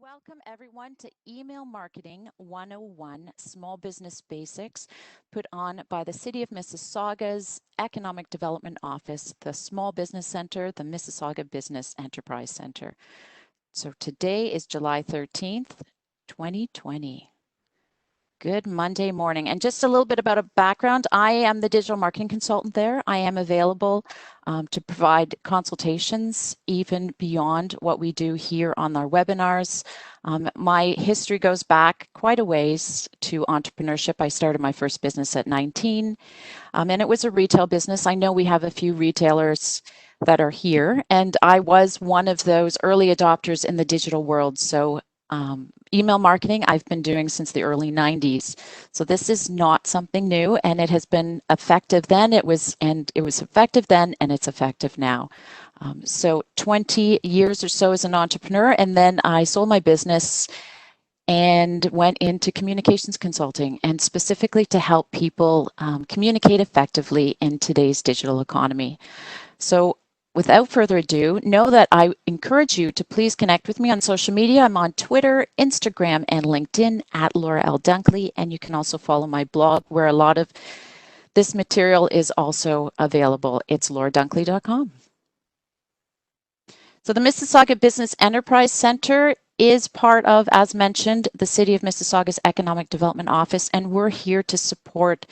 Welcome everyone to Email Marketing 101 Small Business Basics, put on by the City of Mississauga's Economic Development Office, the Small Business Center, the Mississauga Business Enterprise Center. So today is July 13th, 2020. Good Monday morning. And just a little bit about a background. I am the digital marketing consultant there. I am available to provide consultations even beyond what we do here on our webinars. My history goes back quite a ways to entrepreneurship. I started my first business at 19, and it was a retail business. I know we have a few retailers that are here, and I was one of those early adopters in the digital world. So email marketing I've been doing since the early 90s. So this is not something new, and it has been effective then. It was effective then, and it's effective now. So 20 years or so as an entrepreneur, and then I sold my business and went into communications consulting, and specifically to help people communicate effectively in today's digital economy. So without further ado, know that I encourage you to please connect with me on social media. I'm on Twitter, Instagram, and LinkedIn at Laura L. Dunkley, and you can also follow my blog where a lot of this material is also available. It's lauradunkley.com. So the Mississauga Business Enterprise Center is part of, as mentioned, the City of Mississauga's Economic Development Office, and we're here to support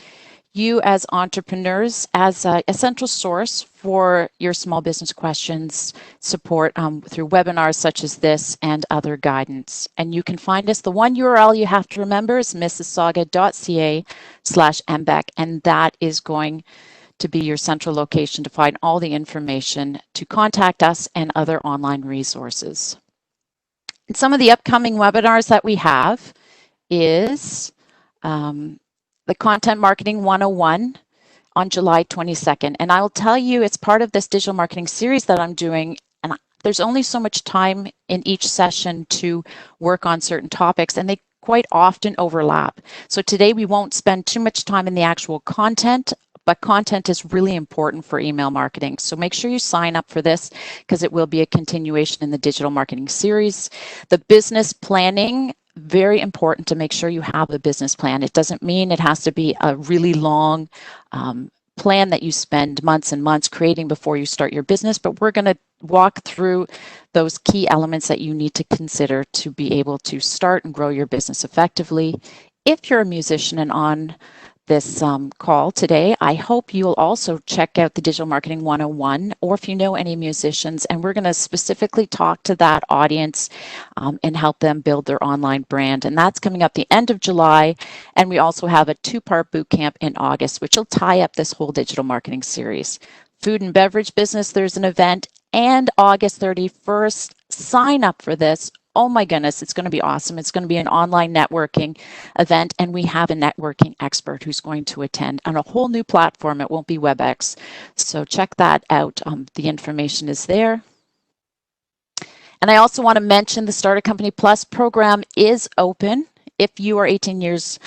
you as entrepreneurs as a central source for your small business questions, support through webinars such as this and other guidance. And you can find us. The one URL you have to remember is mississauga.ca/MBEC, and that is going to be your central location to find all the information to contact us and other online resources. And some of the upcoming webinars that we have is the Content Marketing 101 on July 22nd. And I will tell you, it's part of this digital marketing series that I'm doing. And there's only so much time in each session to work on certain topics, and they quite often overlap. So today we won't spend too much time in the actual content, but content is really important for email marketing. So make sure you sign up for this because it will be a continuation in the digital marketing series. The business planning, very important to make sure you have a business plan. It doesn't mean it has to be a really long plan that you spend months and months creating before you start your business, but we're going to walk through those key elements that you need to consider to be able to start and grow your business effectively. If you're a musician and on this call today, I hope you'll also check out the Digital Marketing 101, or if you know any musicians, and we're going to specifically talk to that audience and help them build their online brand. And that's coming up the end of July. And we also have a 2-part boot camp in August, which will tie up this whole digital marketing series. Food and beverage business, there's an event, and August 31st, sign up for this. Oh my goodness, it's going to be awesome. It's going to be an online networking event, and we have a networking expert who's going to attend on a whole new platform. It won't be WebEx. So check that out. The information is there. And I also want to mention the Start a Company Plus program is open. If you are 18 years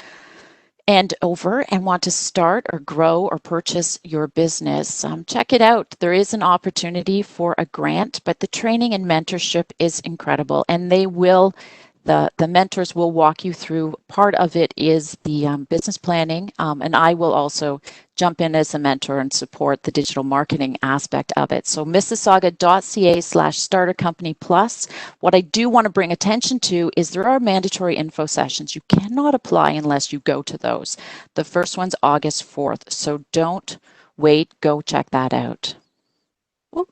and over and want to start or grow or purchase your business, check it out. There is an opportunity for a grant, but the training and mentorship is incredible, and they will, the mentors will walk you through. Part of it is the business planning, and I will also jump in as a mentor and support the digital marketing aspect of it. So mississauga.ca/startercompanyplus. What I do want to bring attention to is there are mandatory info sessions. You cannot apply unless you go to those. The first one's August 4th, so don't wait. Go check that out. Ooh.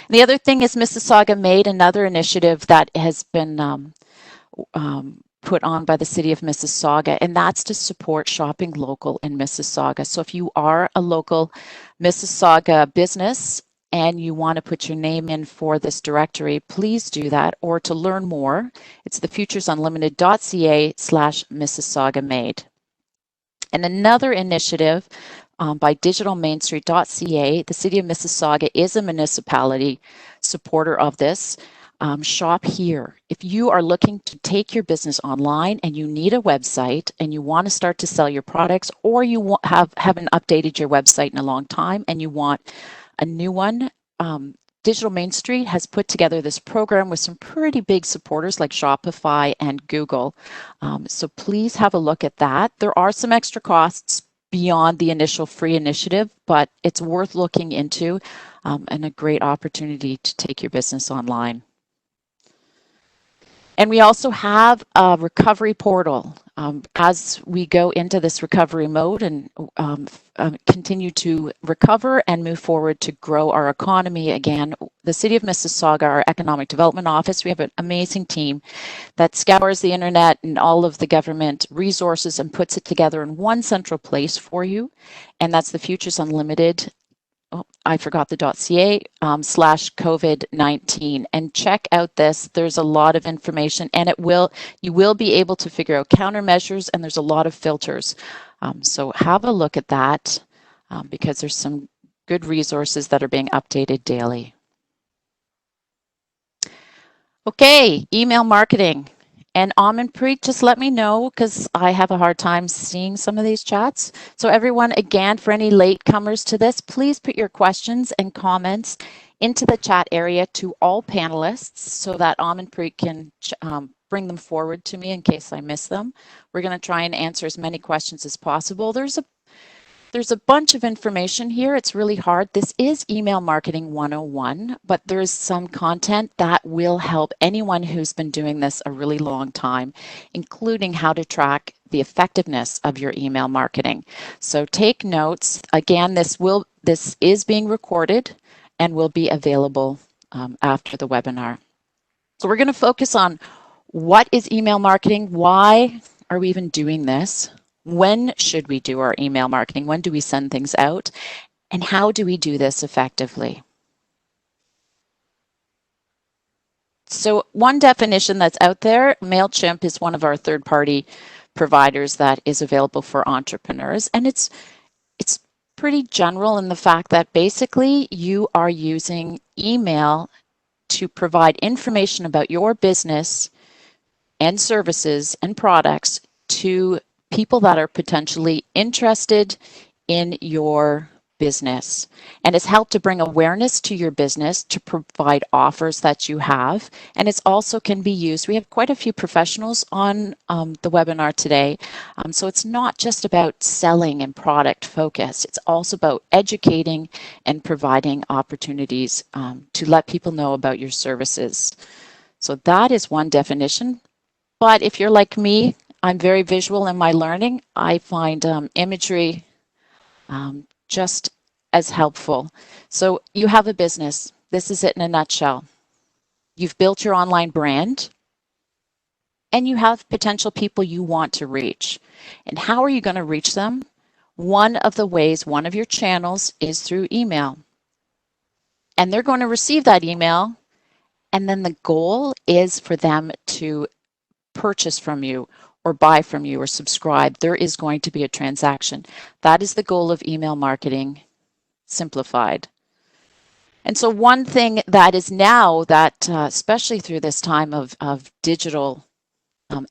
The other thing is Mississauga Made, another initiative that has been put on by the City of Mississauga, and that's to support shopping local in Mississauga. So if you are a local Mississauga business and you want to put your name in for this directory, please do that. Or to learn more, it's thefuturesunlimited.ca/Mississauga Made. And another initiative by digitalmainstreet.ca, the City of Mississauga is a municipality supporter of this. Shop here. If you are looking to take your business online and you need a website and you want to start to sell your products, or you haven't updated your website in a long time and you want a new one, Digital Main Street has put together this program with some pretty big supporters like Shopify and Google. So please have a look at that. There are some extra costs beyond the initial free initiative, but it's worth looking into and a great opportunity to take your business online. And we also have a recovery portal. As we go into this recovery mode and continue to recover and move forward to grow our economy again, the City of Mississauga, our Economic Development Office, we have an amazing team that scours the internet and all of the government resources and puts it together in one central place for you. And that's the Futures Unlimited. Oh, I forgot the .ca /COVID-19, and check out this. There's a lot of information, and you will be able to figure out countermeasures, and there's a lot of filters. So have a look at that because there's some good resources that are being updated daily. Okay, email marketing. And Amanpreet, just let me know because I have a hard time seeing some of these chats. So everyone, again, for any latecomers to this, please put your questions and comments into the chat area to all panelists so that Amanpreet can bring them forward to me in case I miss them. We're going to try and answer as many questions as possible. There's a bunch of information here. It's really hard. This is Email Marketing 101, but there's some content that will help anyone who's been doing this a really long time, including how to track the effectiveness of your email marketing. So take notes. Again, this is being recorded and will be available after the webinar. So we're going to focus on what is email marketing? Why are we even doing this? When should we do our email marketing? When do we send things out? And how do we do this effectively? So one definition that's out there, MailChimp is one of our third-party providers that is available for entrepreneurs. And it's pretty general in the fact that basically you are using email to provide information about your business and services and products to people that are potentially interested in your business. And it's helped to bring awareness to your business, to provide offers that you have. And it's also can be used. We have quite a few professionals on the webinar today. So it's not just about selling and product focus. It's also about educating and providing opportunities to let people know about your services. So that is one definition. But if you're like me, I'm very visual in my learning. I find imagery just as helpful. So you have a business. This is it in a nutshell. You've built your online brand and you have potential people you want to reach. And how are you going to reach them? One of the ways, one of your channels is through email. And they're going to receive that email. And then the goal is for them to purchase from you or buy from you or subscribe. There is going to be a transaction. That is the goal of email marketing simplified. And so one thing that is now that, especially through this time of digital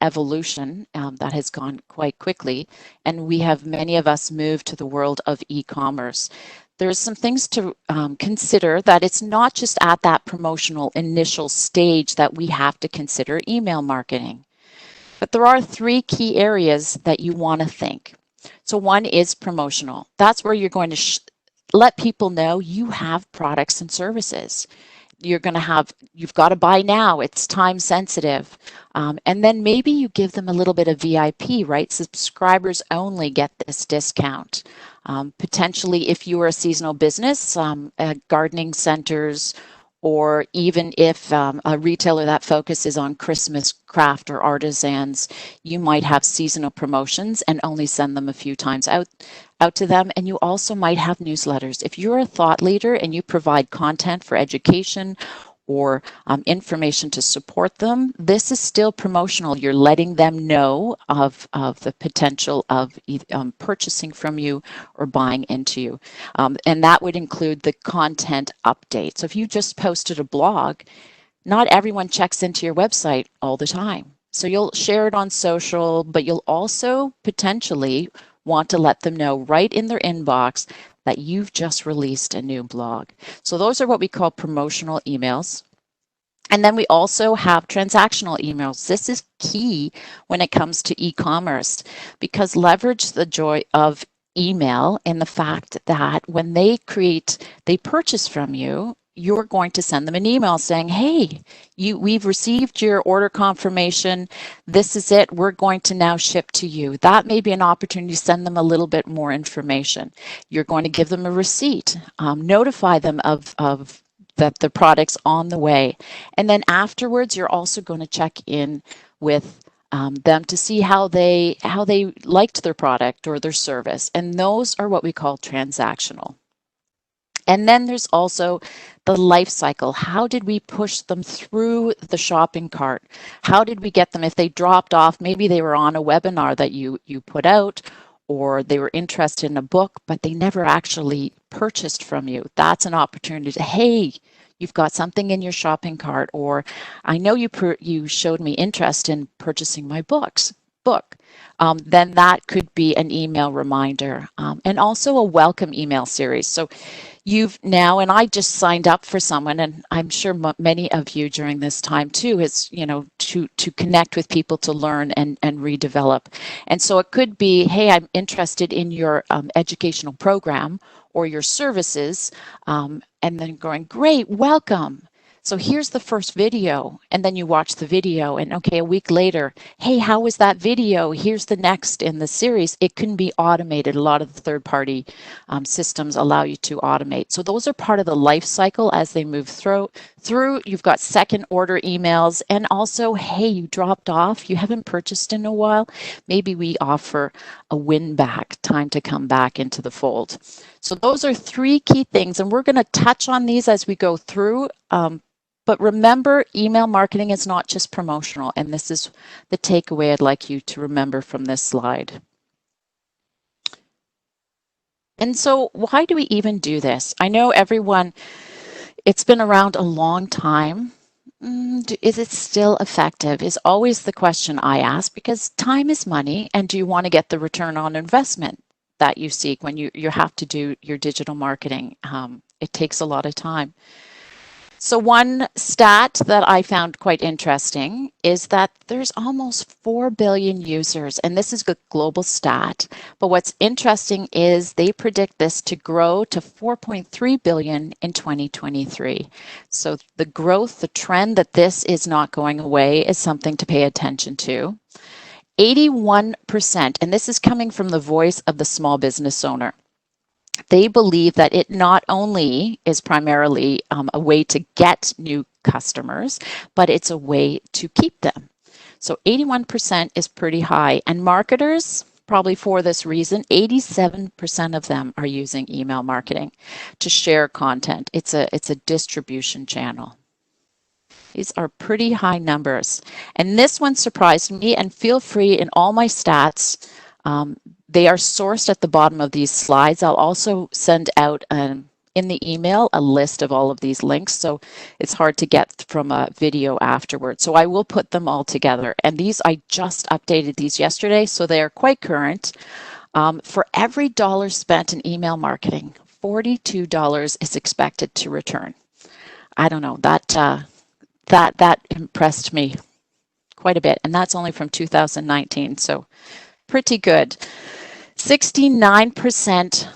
evolution that has gone quite quickly, and we have many of us moved to the world of e-commerce. There's some things to consider that it's not just at that promotional initial stage that we have to consider email marketing. But there are three key areas that you want to think. So one is promotional. That's where you're going to let people know you have products and services. You've got to buy now. It's time sensitive. And then maybe you give them a little bit of VIP, right? Subscribers only get this discount. Potentially, if you are a seasonal business, gardening centers, or even if a retailer that focuses on Christmas craft or artisans, you might have seasonal promotions and only send them a few times out to them. And you also might have newsletters. If you're a thought leader and you provide content for education or information to support them, this is still promotional. You're letting them know of the potential of purchasing from you or buying into you. And that would include the content update. So if you just posted a blog, not everyone checks into your website all the time. So you'll share it on social, but you'll also potentially want to let them know right in their inbox that you've just released a new blog. So those are what we call promotional emails. And then we also have transactional emails. This is key when it comes to e-commerce, because leverage the joy of email in the fact that when they purchase from you, you're going to send them an email saying, hey, we've received your order confirmation. This is it. We're going to now ship to you. That may be an opportunity to send them a little bit more information. You're going to give them a receipt, notify them of that the product's on the way. And then afterwards, you're also going to check in with them to see how they liked their product or their service. And those are what we call transactional. And then there's also the life cycle. How did we push them through the shopping cart? How did we get them, if they dropped off, maybe they were on a webinar that you put out, or they were interested in a book, but they never actually purchased from you. That's an opportunity to, hey, you've got something in your shopping cart, or I know you showed me interest in purchasing my book. Then that could be an email reminder, and also a welcome email series. So you've now, and I just signed up for someone, and I'm sure many of you during this time too, is, to connect with people, to learn and redevelop. And so it could be, hey, I'm interested in your educational program or your services, and then going, great, welcome. So here's the first video, and then you watch the video, and okay, a week later, hey, how was that video? Here's the next in the series. It can be automated. A lot of the third-party systems allow you to automate. So those are part of the life cycle as they move through. You've got second order emails, and also, hey, you dropped off, you haven't purchased in a while. Maybe we offer a win back, time to come back into the fold. So those are three key things, and we're going to touch on these as we go through. But remember, email marketing is not just promotional, and this is the takeaway I'd like you to remember from this slide. And so why do we even do this? I know everyone, it's been around a long time. Is it still effective? Is always the question I ask, because time is money, and do you want to get the return on investment that you seek when you have to do your digital marketing? It takes a lot of time. So one stat that I found quite interesting is that there's almost 4 billion users, and this is a global stat. But what's interesting is they predict this to grow to 4.3 billion in 2023. So the growth, the trend that this is not going away is something to pay attention to. 81%, and this is coming from the voice of the small business owner. They believe that it not only is primarily a way to get new customers, but it's a way to keep them. So 81% is pretty high. And marketers, probably for this reason, 87% of them are using email marketing to share content. It's a distribution channel. These are pretty high numbers. And this one surprised me, and feel free in all my stats, they are sourced at the bottom of these slides. I'll also send out in the email a list of all of these links, so it's hard to get from a video afterwards. So I will put them all together. And these, I just updated these yesterday, so they are quite current. For every dollar spent in email marketing, $42 is expected to return. I don't know, that impressed me quite a bit, and that's only from 2019, so pretty good. 69%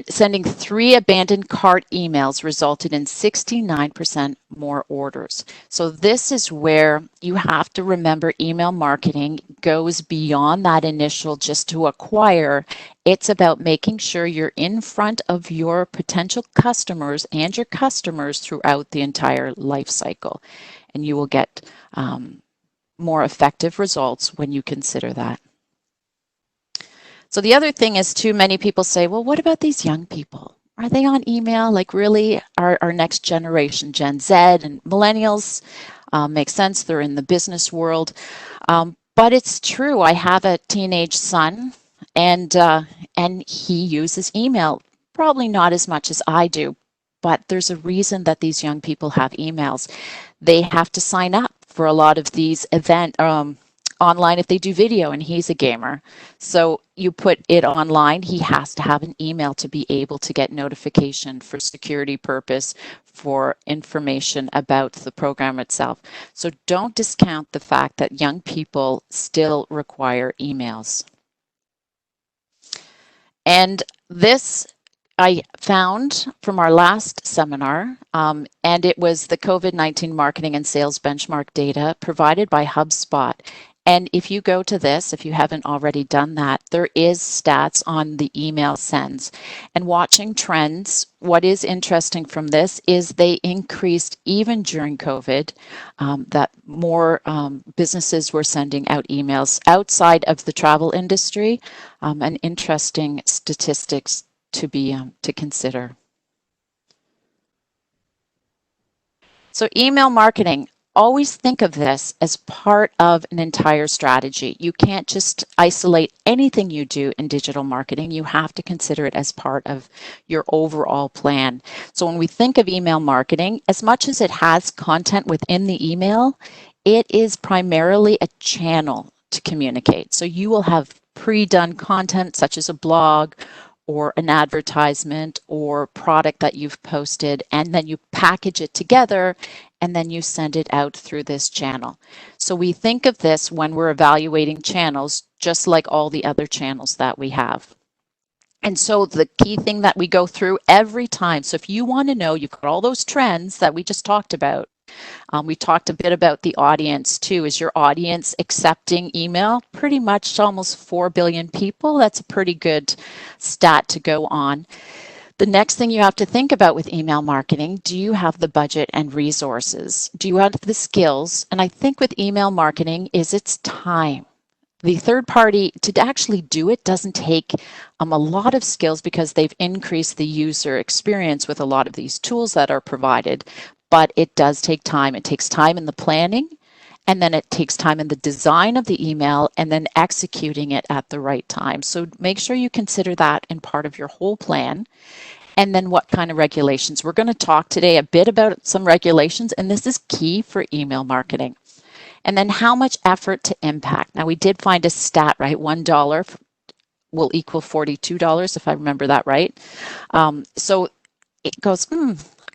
sending 3 abandoned cart emails resulted in 69% more orders. So this is where you have to remember email marketing goes beyond that initial just to acquire. It's about making sure you're in front of your potential customers and your customers throughout the entire life cycle. And you will get more effective results when you consider that. So the other thing is too, many people say, well, what about these young people? Are they on email? Like really our next generation, Gen Z and millennials, makes sense. They're in the business world. But it's true. I have a teenage son, and he uses email, probably not as much as I do, but there's a reason that these young people have emails. They have to sign up for a lot of these online if they do video and he's a gamer. So you put it online, he has to have an email to be able to get notification for security purpose, for information about the program itself. So don't discount the fact that young people still require emails. And this I found from our last seminar, and it was the COVID-19 marketing and sales benchmark data provided by HubSpot. And if you go to this, if you haven't already done that, there is stats on the email sends. And watching trends, what is interesting from this is they increased even during COVID, that more businesses were sending out emails outside of the travel industry, and interesting statistics to consider. So email marketing, always think of this as part of an entire strategy. You can't just isolate anything you do in digital marketing. You have to consider it as part of your overall plan. So when we think of email marketing, as much as it has content within the email, it is primarily a channel to communicate. So you will have pre-done content such as a blog or an advertisement or product that you've posted, and then you package it together and then you send it out through this channel. So we think of this when we're evaluating channels, just like all the other channels that we have. And so the key thing that we go through every time, so if you want to know, you've got all those trends that we just talked about. We talked a bit about the audience too. Is your audience accepting email? Pretty much almost 4 billion people. That's a pretty good stat to go on. The next thing you have to think about with email marketing, do you have the budget and resources? Do you have the skills? And I think with email marketing is it's time. The third party to actually do it doesn't take a lot of skills because they've increased the user experience with a lot of these tools that are provided. But it does take time. It takes time in the planning, and then it takes time in the design of the email, and then executing it at the right time. So make sure you consider that in part of your whole plan. And then what kind of regulations? We're going to talk today a bit about some regulations, and this is key for email marketing. And then how much effort to impact. Now we did find a stat, right? $1 will equal $42, if I remember that right. So it goes,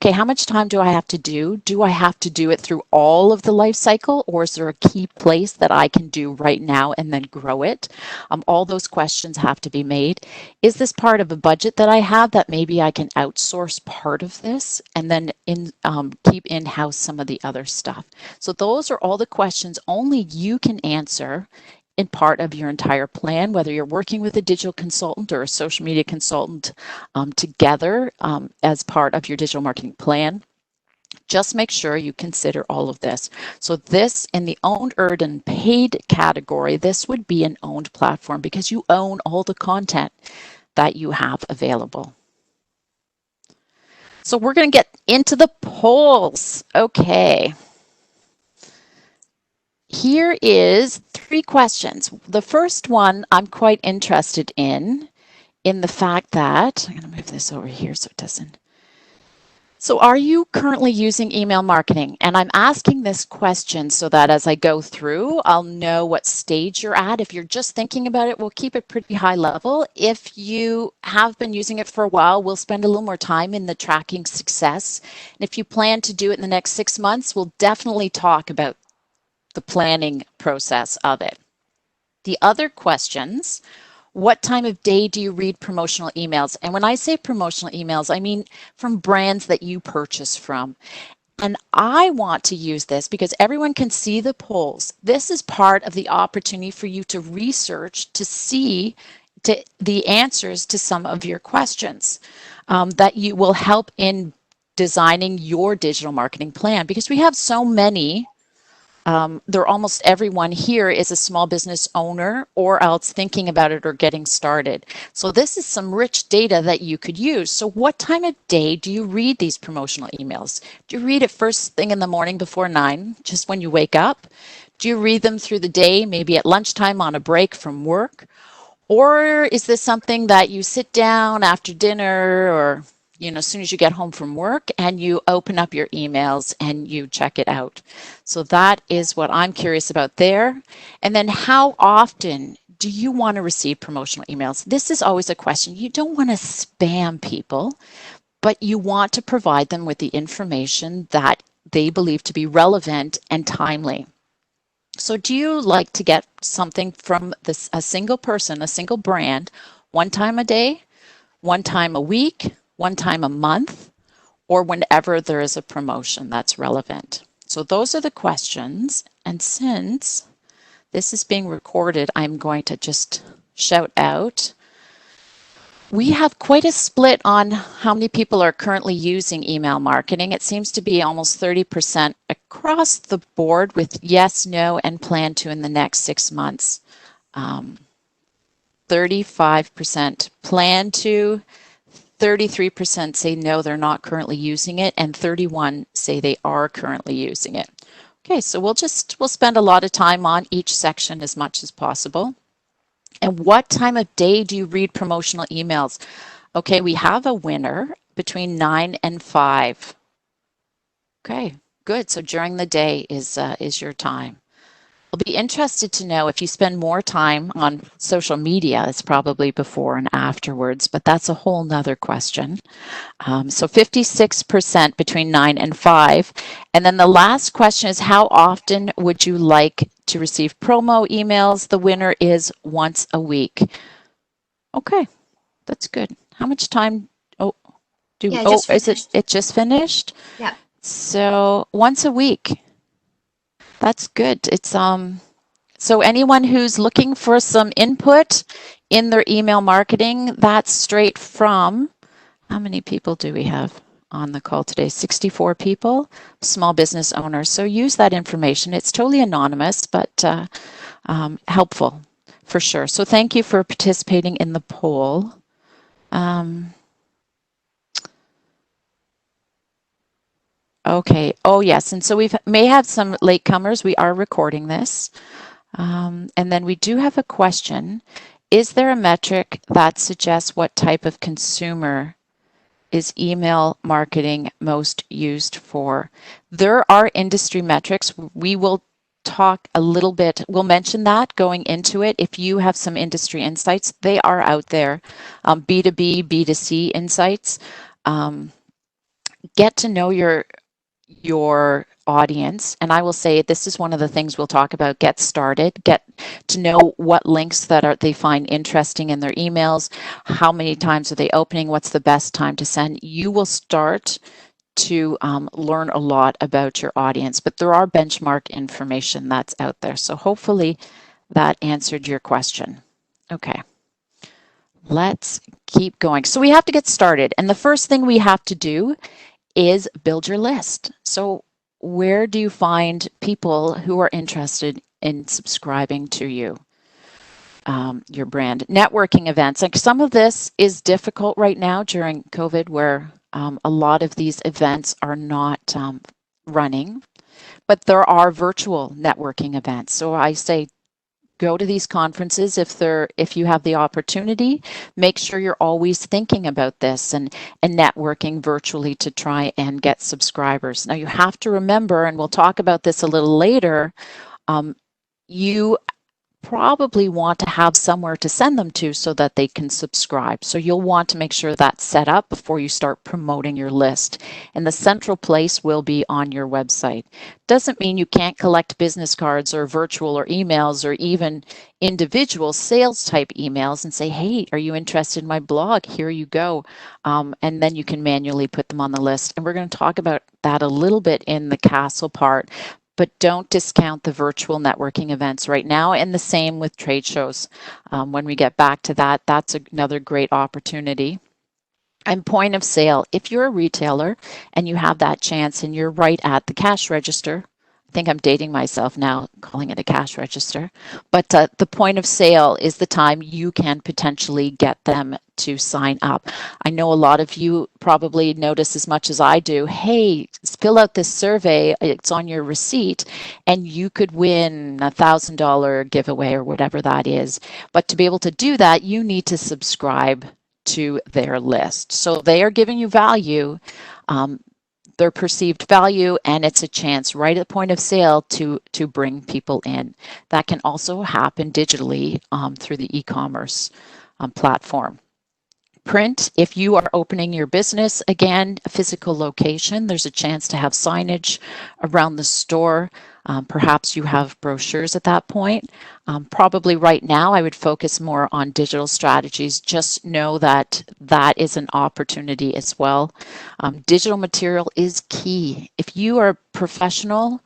okay, how much time do I have to do? Do I have to do it through all of the life cycle, or is there a key place that I can do right now and then grow it? All those questions have to be made. Is this part of a budget that I have that maybe I can outsource part of this and then keep in-house some of the other stuff? So those are all the questions only you can answer in part of your entire plan, whether you're working with a digital consultant or a social media consultant together as part of your digital marketing plan. Just make sure you consider all of this. So this in the owned, earned, and paid category, this would be an owned platform because you own all the content that you have available. So we're going to get into the polls. Okay. Here is 3 questions. The first one I'm quite interested in the fact that, I'm going to move this over here so it doesn't. So are you currently using email marketing? And I'm asking this question so that as I go through, I'll know what stage you're at. If you're just thinking about it, we'll keep it pretty high level. If you have been using it for a while, we'll spend a little more time in the tracking success. And if you plan to do it in the next 6 months, we'll definitely talk about the planning process of it. The other questions, what time of day do you read promotional emails? And when I say promotional emails, I mean from brands that you purchase from. And I want to use this because everyone can see the polls. This is part of the opportunity for you to research to see the answers to some of your questions that you will help in designing your digital marketing plan, because we have so many. Almost everyone here is a small business owner or else thinking about it or getting started. So this is some rich data that you could use. So what time of day do you read these promotional emails? Do you read it first thing in the morning before 9, just when you wake up? Do you read them through the day, maybe at lunchtime on a break from work? Or is this something that you sit down after dinner or as soon as you get home from work and you open up your emails and you check it out. So that is what I'm curious about there. And then how often do you want to receive promotional emails? This is always a question. You don't want to spam people, but you want to provide them with the information that they believe to be relevant and timely. So do you like to get something from a single person, a single brand, one time a day, one time a week, one time a month, or whenever there is a promotion that's relevant? So those are the questions. And since this is being recorded, I'm going to just shout out. We have quite a split on how many people are currently using email marketing. It seems to be almost 30% across the board with yes, no, and plan to in the next 6 months. 35% plan to, 33% say no, they're not currently using it, and 31% say they are currently using it. Okay, so we'll spend a lot of time on each section as much as possible. And what time of day do you read promotional emails? Okay, we have a winner between 9 and 5. Okay, good. So during the day is your time. I'll be interested to know if you spend more time on social media. It's probably before and afterwards, but that's a whole nother question. So 56% between 9 and 5. And then the last question is, how often would you like to receive promo emails? The winner is once a week. Okay, that's good. How much time? Is it just finished? Yeah. So once a week. That's good. It's so anyone who's looking for some input in their email marketing, that's straight from, how many people do we have on the call today? 64 people, small business owners. So use that information. It's totally anonymous, but helpful for sure. So thank you for participating in the poll. Okay. Oh, yes. And so we may have some latecomers. We are recording this. And then we do have a question. Is there a metric that suggests what type of consumer is email marketing most used for? There are industry metrics. We will talk a little bit. We'll mention that going into it. If you have some industry insights, they are out there. B2B, B2C insights. Get to know your audience. And I will say this is one of the things we'll talk about. Get started. Get to know what links that they find interesting in their emails. How many times are they opening? What's the best time to send? You will start to learn a lot about your audience, but there are benchmark information that's out there. So hopefully that answered your question. Okay. Let's keep going. So we have to get started. And the first thing we have to do is build your list. So where do you find people who are interested in subscribing to you, your brand? Networking events. Like some of this is difficult right now during COVID, where a lot of these events are not running, but there are virtual networking events. So I say go to these conferences if you have the opportunity. Make sure you're always thinking about this and networking virtually to try and get subscribers. Now you have to remember, and we'll talk about this a little later, you probably want to have somewhere to send them to so that they can subscribe. So you'll want to make sure that's set up before you start promoting your list. And the central place will be on your website. Doesn't mean you can't collect business cards or virtual or emails or even individual sales type emails and say, hey, are you interested in my blog? Here you go. And then you can manually put them on the list. And we're going to talk about that a little bit in the CASL part. But don't discount the virtual networking events right now, and the same with trade shows. When we get back to that, that's another great opportunity. And point of sale, if you're a retailer and you have that chance and you're right at the cash register, I think I'm dating myself now calling it a cash register, but the point of sale is the time you can potentially get them to sign up. I know a lot of you probably notice as much as I do, hey, fill out this survey, it's on your receipt, and you could win $1,000 giveaway or whatever that is. But to be able to do that, you need to subscribe to their list. So they are giving you value, their perceived value, and it's a chance right at the point of sale to bring people in. That can also happen digitally through the e-commerce platform. Print, if you are opening your business, again, a physical location, there's a chance to have signage around the store. Perhaps you have brochures at that point. Probably right now, I would focus more on digital strategies. Just know that that is an opportunity as well. Digital material is key. If you are a professional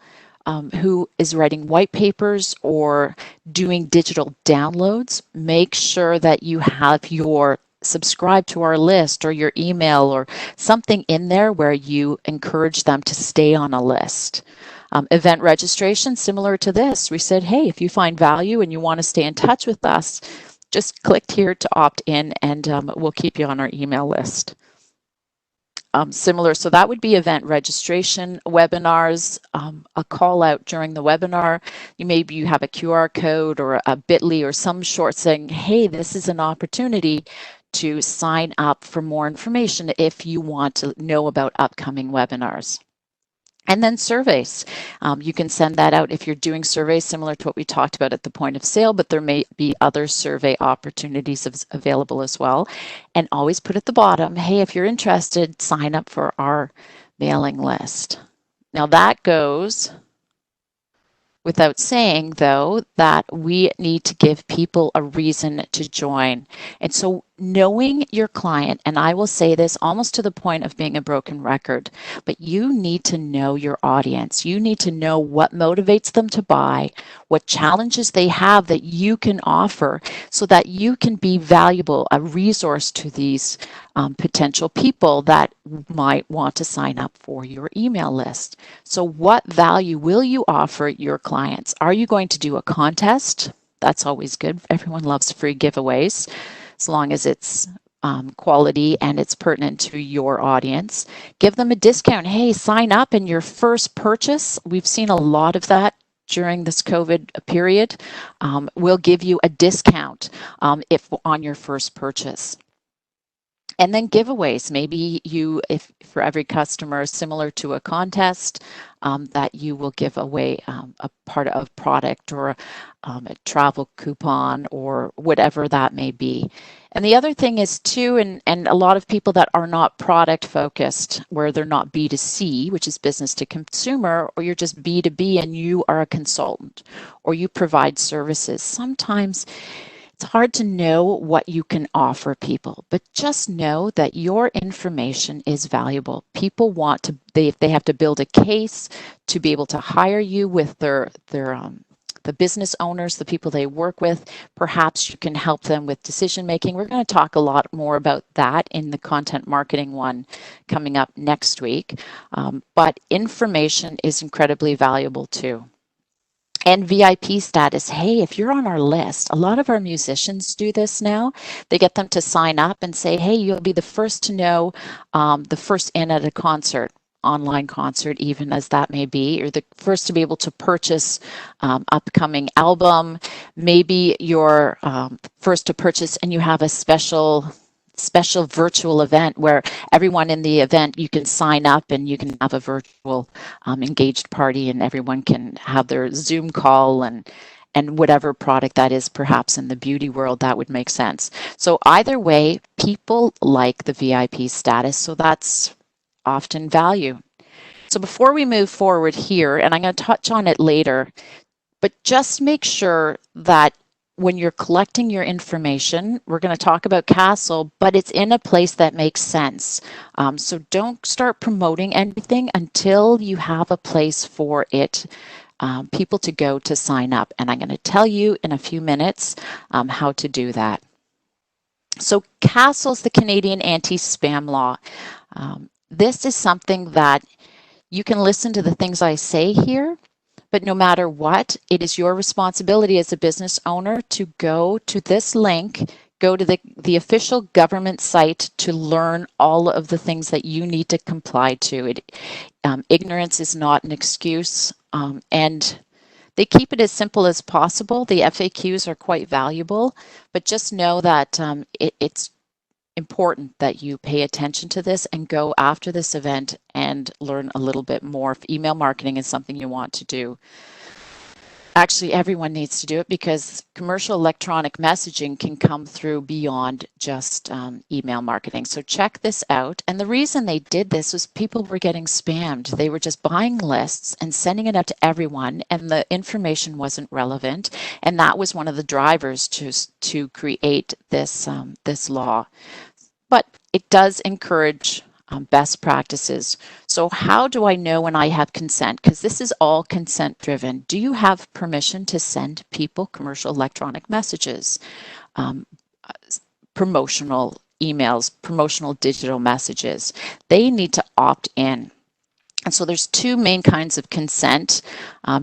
who is writing white papers or doing digital downloads, make sure that you have your subscribe to our list or your email or something in there where you encourage them to stay on a list. Event registration, similar to this. We said, hey, if you find value and you want to stay in touch with us, just click here to opt in and we'll keep you on our email list. Similar, so that would be event registration, webinars, a call out during the webinar. Maybe you have a QR code or a bit.ly or some short saying, hey, this is an opportunity to sign up for more information if you want to know about upcoming webinars. And then surveys. You can send that out if you're doing surveys similar to what we talked about at the point of sale, but there may be other survey opportunities available as well. And always put at the bottom, hey, if you're interested, sign up for our mailing list. Now that goes without saying, though, that we need to give people a reason to join. And so knowing your client, and I will say this almost to the point of being a broken record, but you need to know your audience. You need to know what motivates them to buy, what challenges they have that you can offer so that you can be valuable, a resource to these potential people that might want to sign up for your email list. So what value will you offer your clients? Are you going to do a contest? That's always good. Everyone loves free giveaways, as long as it's quality and it's pertinent to your audience. Give them a discount. Hey, sign up in your first purchase. We've seen a lot of that during this COVID period. We'll give you a discount if on your first purchase. And then giveaways. Maybe you, if for every customer, similar to a contest, that you will give away a part of product or a travel coupon or whatever that may be. And the other thing is too, and a lot of people that are not product focused, where they're not B2C, which is business to consumer, or you're just B2B and you are a consultant or you provide services. Sometimes it's hard to know what you can offer people, but just know that your information is valuable. People want to, they have to build a case to be able to hire you with the business owners, the people they work with. Perhaps you can help them with decision making. We're going to talk a lot more about that in the content marketing one coming up next week. But information is incredibly valuable too. And VIP status. Hey, if you're on our list, a lot of our musicians do this now. They get them to sign up and say, hey, you'll be the first to know, the first in at a concert, online concert, even as that may be. You're the first to be able to purchase upcoming album. Maybe you're first to purchase and you have a special virtual event where everyone in the event, you can sign up and you can have a virtual engaged party and everyone can have their Zoom call and whatever product that is, perhaps in the beauty world, that would make sense. So either way, people like the VIP status, so that's often value. So before we move forward here, and I'm going to touch on it later, but just make sure that when you're collecting your information, we're going to talk about CASL, but it's in a place that makes sense. So don't start promoting anything until you have a place for it, people to go to sign up. And I'm going to tell you in a few minutes how to do that. So CASL is the Canadian Anti-Spam Law. This is something that you can listen to the things I say here, but no matter what, it is your responsibility as a business owner to go to this link, go to the official government site to learn all of the things that you need to comply to. Ignorance is not an excuse, and they keep it as simple as possible. The FAQs are quite valuable, but just know that it's important that you pay attention to this and go after this event and learn a little bit more if email marketing is something you want to do. Actually, everyone needs to do it because commercial electronic messaging can come through beyond just email marketing. So check this out. And the reason they did this was people were getting spammed. They were just buying lists and sending it out to everyone, and the information wasn't relevant. And that was one of the drivers to create this this law. But it does encourage best practices. So how do I know when I have consent? Because this is all consent driven. Do you have permission to send people commercial electronic messages, promotional emails, promotional digital messages? They need to opt in. And so there's two main kinds of consent.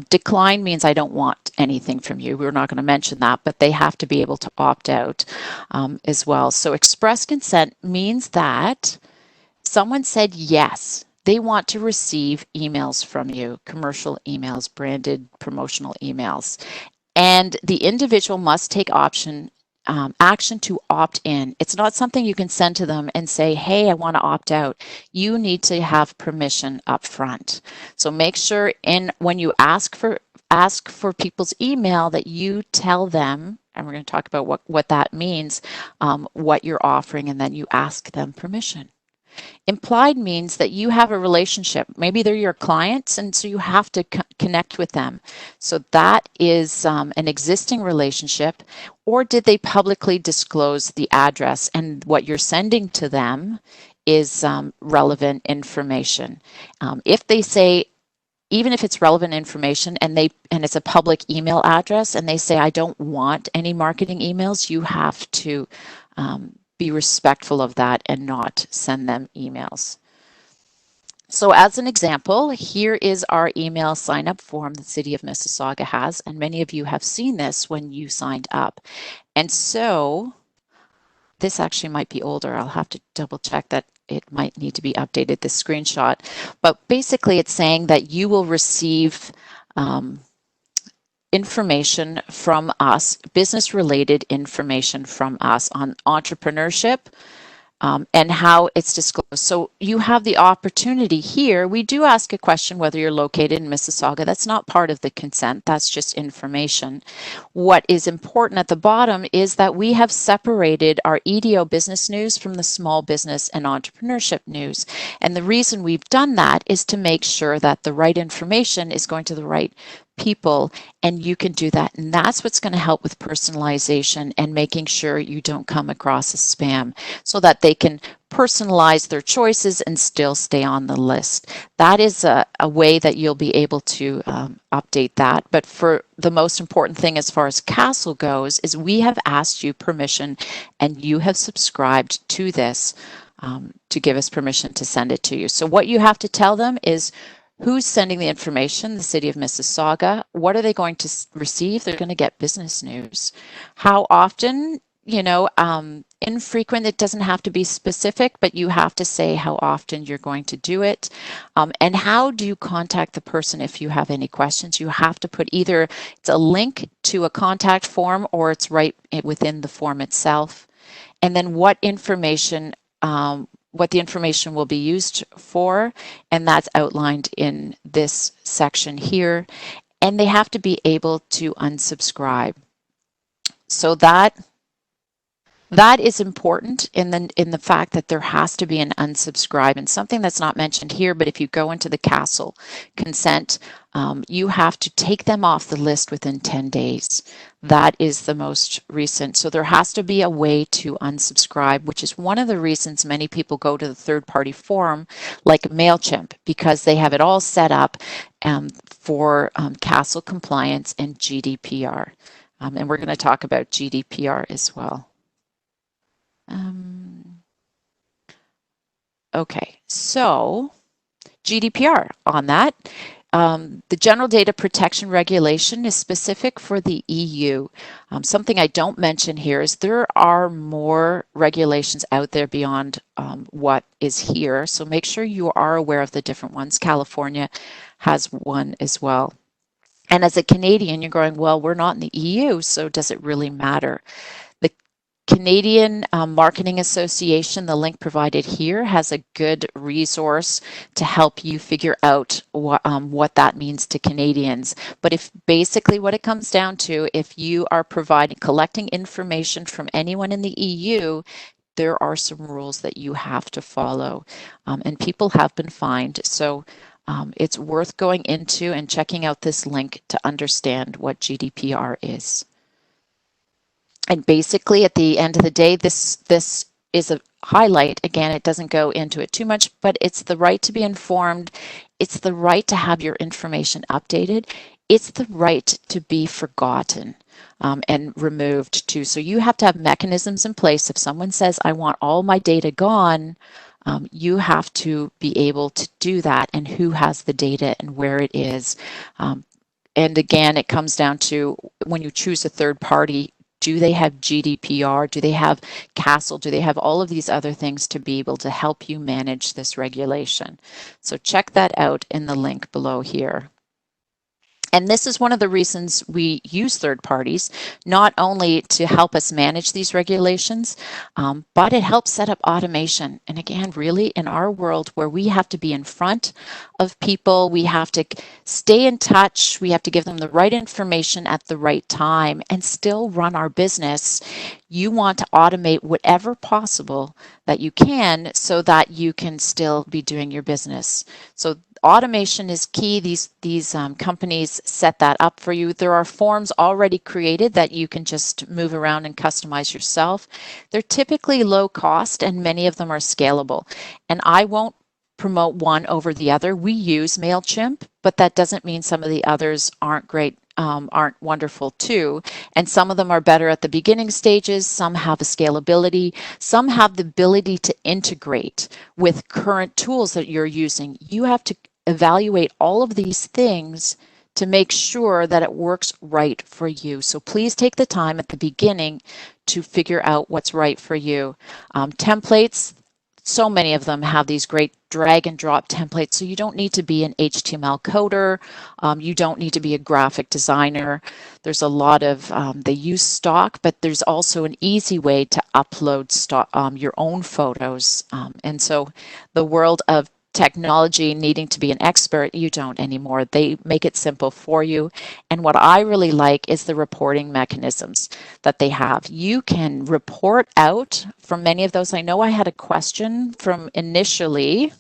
Decline means I don't want anything from you. We're not going to mention that, but they have to be able to opt out as well. So express consent means that someone said yes, they want to receive emails from you, commercial emails, branded promotional emails. And the individual must take action to opt in. It's not something you can send to them and say, hey, I want to opt out. You need to have permission up front. So make sure when you ask for people's email that you tell them, and we're going to talk about what that means, what you're offering, and then you ask them permission. Implied means that you have a relationship. Maybe they're your clients, and so you have to connect with them. So that is an existing relationship. Or did they publicly disclose the address, and what you're sending to them is relevant information? If they say, even if it's relevant information and it's a public email address, and they say, I don't want any marketing emails, you have to be respectful of that and not send them emails. So as an example, here is our email sign-up form the City of Mississauga has, and many of you have seen this when you signed up. And so this actually might be older. I'll have to double check that. It might need to be updated, this screenshot. But basically it's saying that you will receive information from us, business-related information from us on entrepreneurship and how it's disclosed. So you have the opportunity here. We do ask a question whether you're located in Mississauga. That's not part of the consent. That's just information. What is important at the bottom is that we have separated our EDO business news from the small business and entrepreneurship news. And the reason we've done that is to make sure that the right information is going to the right people, and you can do that. And that's what's going to help with personalization and making sure you don't come across as spam, so that they can personalize their choices and still stay on the list. That is a way that you'll be able to update that. But for the most important thing as far as CASL goes is we have asked you permission, and you have subscribed to this to give us permission to send it to you. So what you have to tell them is who's sending the information, the City of Mississauga. What are they going to receive? They're going to get business news. How often? Infrequent. It doesn't have to be specific, but you have to say how often you're going to do it. And how do you contact the person if you have any questions? You have to put either it's a link to a contact form or it's right within the form itself. And then what the information will be used for, and that's outlined in this section here. And they have to be able to unsubscribe. So that is important in the fact that there has to be an unsubscribe, and something that's not mentioned here, but if you go into the CASL consent, you have to take them off the list within 10 days. That is the most recent. So there has to be a way to unsubscribe, which is one of the reasons many people go to the third-party forum like MailChimp, because they have it all set up for CASL compliance and GDPR. And we're going to talk about GDPR as well. Okay, so GDPR on that. The General Data Protection Regulation is specific for the EU. Something I don't mention here is there are more regulations out there beyond what is here. So make sure you are aware of the different ones. California has one as well. And as a Canadian, you're going, well, we're not in the EU, so does it really matter? Canadian Marketing Association, the link provided here, has a good resource to help you figure out what that means to Canadians. But if basically what it comes down to, if you are collecting information from anyone in the EU, there are some rules that you have to follow, and people have been fined. So it's worth going into and checking out this link to understand what GDPR is. And basically, at the end of the day, this is a highlight. Again, it doesn't go into it too much, but it's the right to be informed. It's the right to have your information updated. It's the right to be forgotten and removed too. So you have to have mechanisms in place. If someone says, I want all my data gone, you have to be able to do that, and who has the data and where it is. And again, it comes down to when you choose a third party, do they have GDPR? Do they have CASL? Do they have all of these other things to be able to help you manage this regulation? So check that out in the link below here. And this is one of the reasons we use third parties, not only to help us manage these regulations, but it helps set up automation. And again, really in our world where we have to be in front of people, we have to stay in touch, we have to give them the right information at the right time and still run our business. You want to automate whatever possible that you can so that you can still be doing your business. So automation is key. These companies set that up for you. There are forms already created that you can just move around and customize yourself. They're typically low cost and many of them are scalable. And I won't promote one over the other. We use MailChimp, but that doesn't mean some of the others aren't great, aren't wonderful too. And some of them are better at the beginning stages. Some have a scalability. Some have the ability to integrate with current tools that you're using. You have to evaluate all of these things to make sure that it works right for you. So please take the time at the beginning to figure out what's right for you. Templates, so many of them have these great drag and drop templates. So you don't need to be an HTML coder. You don't need to be a graphic designer. There's a lot of, they use stock, but there's also an easy way to upload stock, your own photos. And so the world of technology needing to be an expert, you don't anymore. They make it simple for you. And what I really like is the reporting mechanisms that they have. You can report out from many of those. I know I had a question from initially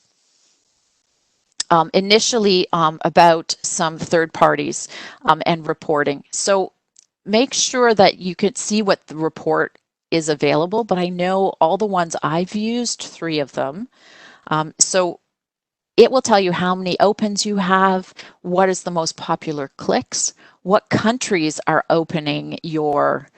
about some third parties and reporting. So make sure that you could see what the report is available, but I know all the ones I've used, 3 of them. So it will tell you how many opens you have, what is the most popular clicks, what countries are opening your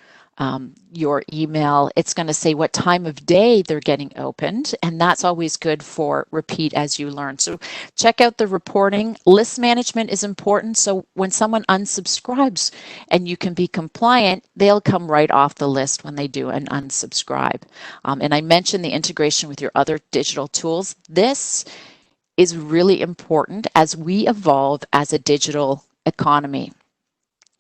email. It's going to say what time of day they're getting opened, and that's always good for repeat as you learn. So check out the reporting. List management is important, so when someone unsubscribes and you can be compliant, they'll come right off the list when they do an unsubscribe. And I mentioned the integration with your other digital tools. This is really important as we evolve as a digital economy.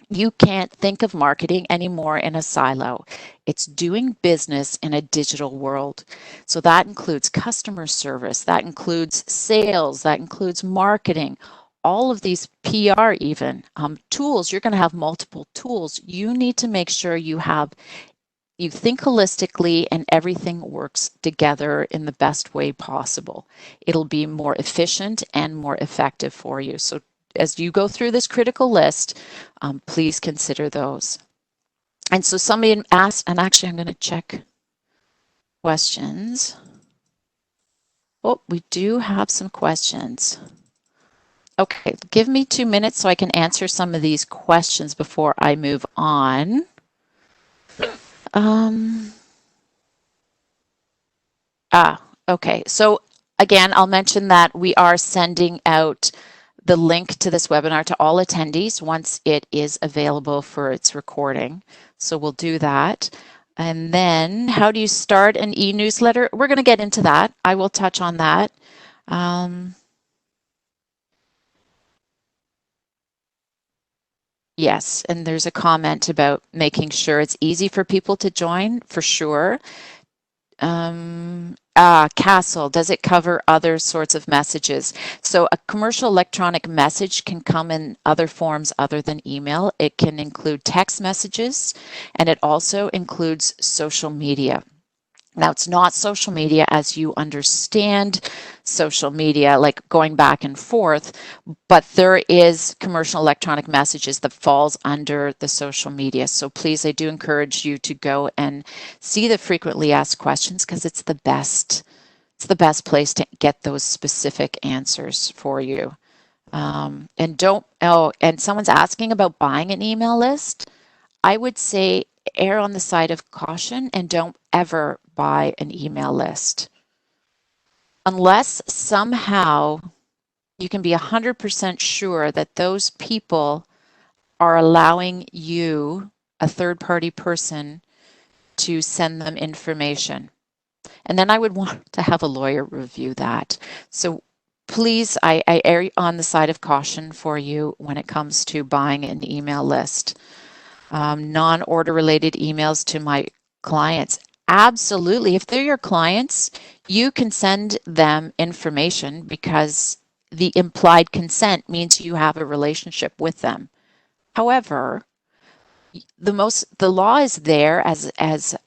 You can't think of marketing anymore in a silo. It's doing business in a digital world. So that includes customer service, that includes sales, that includes marketing, all of these PR even. Tools, you're going to have multiple tools. You need to make sure you think holistically and everything works together in the best way possible. It'll be more efficient and more effective for you. So as you go through this critical list, please consider those. And so somebody asked, and actually I'm going to check questions. Oh, we do have some questions. Okay, give me 2 minutes so I can answer some of these questions before I move on. Okay. So again, I'll mention that we are sending out the link to this webinar to all attendees once it is available for its recording. So we'll do that. And then how do you start an e-newsletter? We're going to get into that. I will touch on that. Yes, and there's a comment about making sure it's easy for people to join, for sure. CASL, does it cover other sorts of messages? So a commercial electronic message can come in other forms other than email. It can include text messages, and it also includes social media. Now, it's not social media as you understand social media, like going back and forth, but there is commercial electronic messages that falls under the social media. So please, I do encourage you to go and see the frequently asked questions because it's the best. It's the best place to get those specific answers for you. And someone's asking about buying an email list. I would say err on the side of caution and don't ever buy an email list. Unless somehow you can be 100% sure that those people are allowing you, a third-party person, to send them information. And then I would want to have a lawyer review that. So please, I err on the side of caution for you when it comes to buying an email list. Non-order related emails to my clients. Absolutely. If they're your clients, you can send them information because the implied consent means you have a relationship with them. However, the law is there as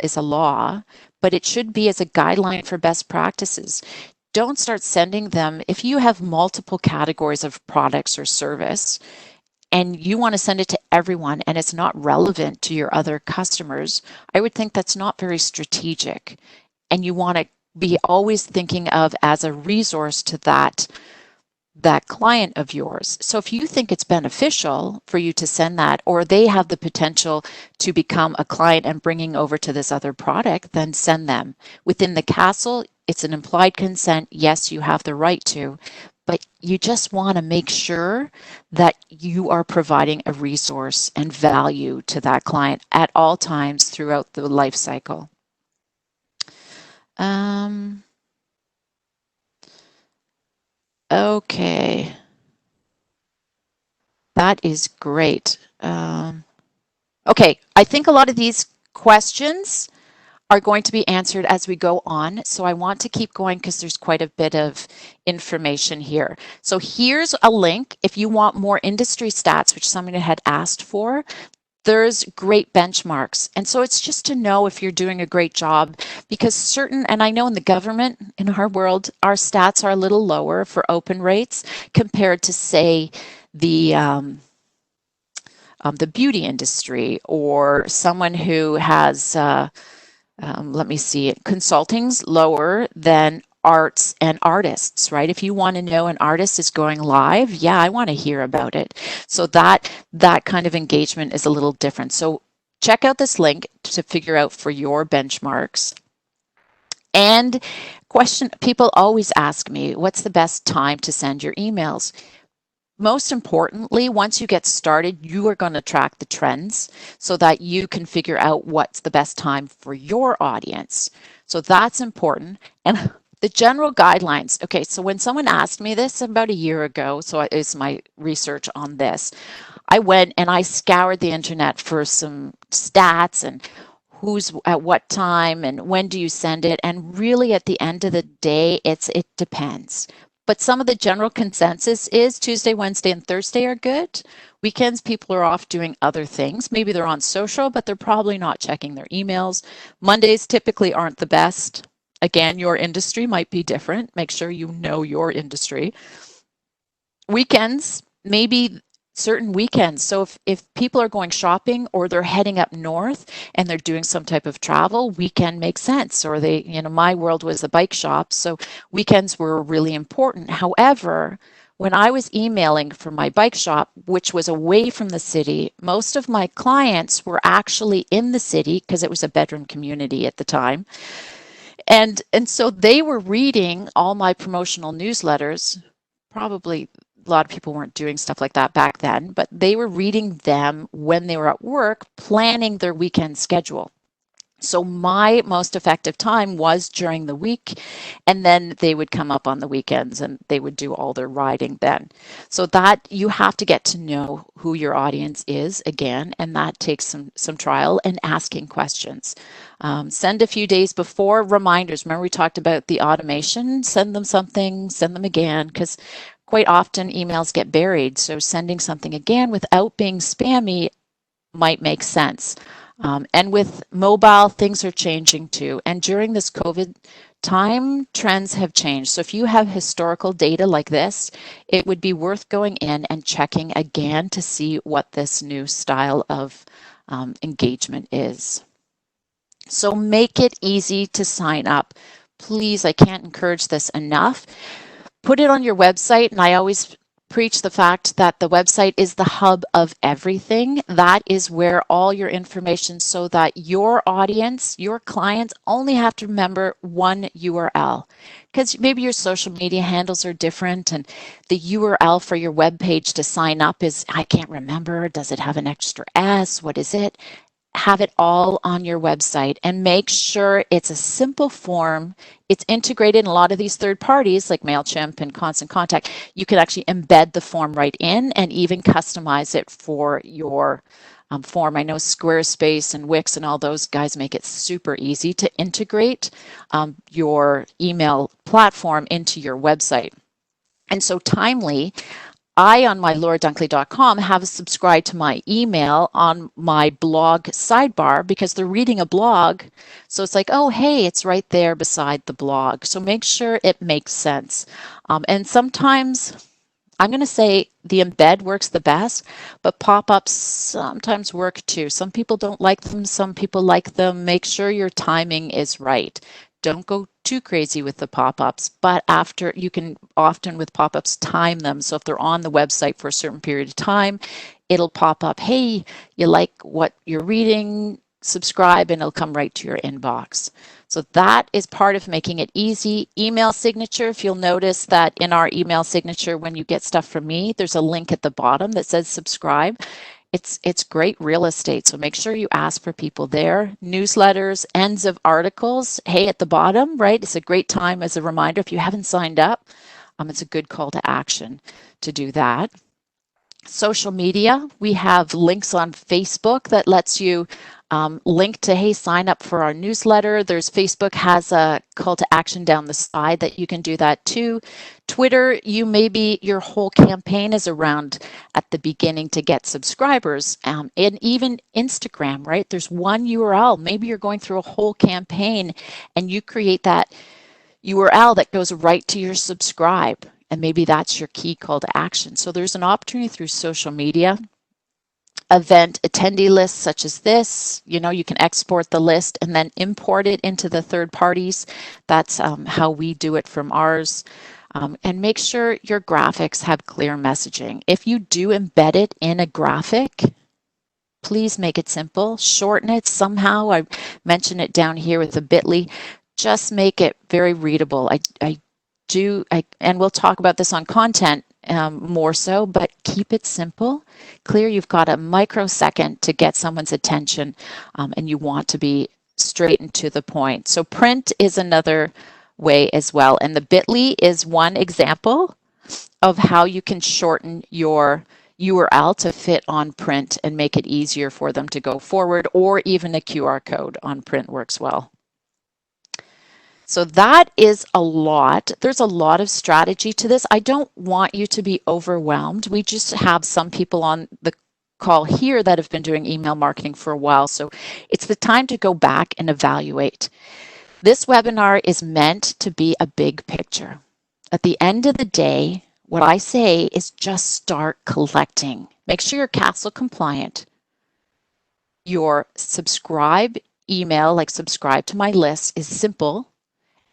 is a law, but it should be as a guideline for best practices. Don't start sending them if you have multiple categories of products or service and you want to send it to everyone and it's not relevant to your other customers. I would think that's not very strategic, and you want to be always thinking of as a resource to that client of yours. So if you think it's beneficial for you to send that, or they have the potential to become a client and bringing over to this other product, then send them. Within the CASL, it's an implied consent. Yes, you have the right to, but you just want to make sure that you are providing a resource and value to that client at all times throughout the life cycle. Okay. That is great. Okay, I think a lot of these questions are going to be answered as we go on. So I want to keep going because there's quite a bit of information here. So here's a link if you want more industry stats, which someone had asked for. There's great benchmarks. And so it's just to know if you're doing a great job, because and I know in the government, in our world, our stats are a little lower for open rates compared to, say, the beauty industry, or someone who has, let me see, consulting's lower than arts and artists, right? If you want to know an artist is going live, yeah, I want to hear about it. So that kind of engagement is a little different. So check out this link to figure out for your benchmarks. And people always ask me, what's the best time to send your emails? Most importantly, once you get started, you are going to track the trends so that you can figure out what's the best time for your audience. So that's important. And the general guidelines. Okay, so when someone asked me this about a year ago, so it's my research on this, I went and I scoured the internet for some stats and who's at what time and when do you send it. And really at the end of the day, it depends. But some of the general consensus is Tuesday, Wednesday, and Thursday are good. Weekends, people are off doing other things. Maybe they're on social, but they're probably not checking their emails. Mondays typically aren't the best. Again, your industry might be different. Make sure you know your industry. Weekends, maybe certain weekends. So if people are going shopping or they're heading up north and they're doing some type of travel, weekend makes sense. Or my world was a bike shop, so weekends were really important. However, when I was emailing for my bike shop, which was away from the city, most of my clients were actually in the city because it was a bedroom community at the time. And so they were reading all my promotional newsletters. Probably a lot of people weren't doing stuff like that back then, but they were reading them when they were at work, planning their weekend schedule. So my most effective time was during the week, and then they would come up on the weekends and they would do all their writing then. So that you have to get to know who your audience is again, and that takes some trial and asking questions. Send a few days before reminders. Remember we talked about the automation? Send them something, send them again, because quite often emails get buried. So sending something again without being spammy might make sense. And with mobile, things are changing too. And during this COVID time, trends have changed. So if you have historical data like this, it would be worth going in and checking again to see what this new style of engagement is. So make it easy to sign up. Please, I can't encourage this enough. Put it on your website, and I always preach the fact that the website is the hub of everything. That is where all your information, so that your audience, your clients only have to remember one URL. Because maybe your social media handles are different, and the URL for your web page to sign up is, I can't remember, does it have an extra S? What is it? Have it all on your website, and make sure it's a simple form. It's integrated in a lot of these third parties like MailChimp and Constant Contact. You can actually embed the form right in and even customize it for your form. I know Squarespace and Wix and all those guys make it super easy to integrate your email platform into your website. And so Timely, I, on my lauradunkley.com, have subscribed to my email on my blog sidebar because they're reading a blog. So it's like, oh, hey, it's right there beside the blog. So make sure it makes sense. And sometimes, I'm going to say the embed works the best, but pop-ups sometimes work too. Some people don't like them, some people like them. Make sure your timing is right. Don't go too crazy with the pop-ups, but after, you can often with pop-ups time them. So if they're on the website for a certain period of time, it'll pop up, hey, you like what you're reading, subscribe, and it'll come right to your inbox. So that is part of making it easy. Email signature, if you'll notice that in our email signature, when you get stuff from me, there's a link at the bottom that says subscribe. It's great real estate, so make sure you ask for people there. Newsletters, ends of articles, hey, at the bottom, right? It's a great time as a reminder. If you haven't signed up, it's a good call to action to do that. Social media, we have links on Facebook that lets you link to, hey, sign up for our newsletter. There's Facebook has a call to action down the side that you can do that too. Twitter, maybe your whole campaign is around at the beginning to get subscribers. And even Instagram, right? There's one URL. Maybe you're going through a whole campaign and you create that URL that goes right to your subscribe. And maybe that's your key call to action. So there's an opportunity through social media. Event attendee lists such as this, you can export the list and then import it into the third parties. That's how we do it from ours. And make sure your graphics have clear messaging. If you do embed it in a graphic, please make it simple, shorten it somehow. I mentioned it down here with the bit.ly. Just make it very readable. And we'll talk about this on content more so, but keep it simple, clear. You've got a microsecond to get someone's attention, and you want to be straight and to the point. So print is another way as well. And the bit.ly is one example of how you can shorten your URL to fit on print and make it easier for them to go forward, or even a QR code on print works well. So that is a lot. There's a lot of strategy to this. I don't want you to be overwhelmed. We just have some people on the call here that have been doing email marketing for a while. So it's the time to go back and evaluate. This webinar is meant to be a big picture. At the end of the day, what I say is just start collecting. Make sure you're CASL compliant. Your subscribe email, like subscribe to my list, is simple.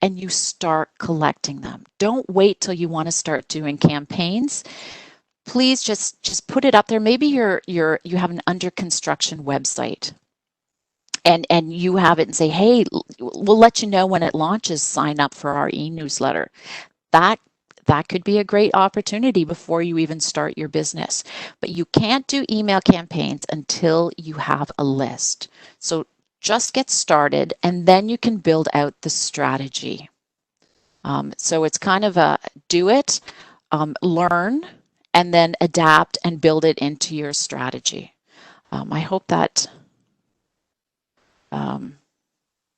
And you start collecting them. Don't wait till you want to start doing campaigns. Please just put it up there. Maybe you have an under construction website and you have it and say, hey, we'll let you know when it launches, sign up for our e-newsletter. That could be a great opportunity before you even start your business. But you can't do email campaigns until you have a list. So just get started, and then you can build out the strategy. So it's kind of a do it, learn, and then adapt and build it into your strategy. I hope that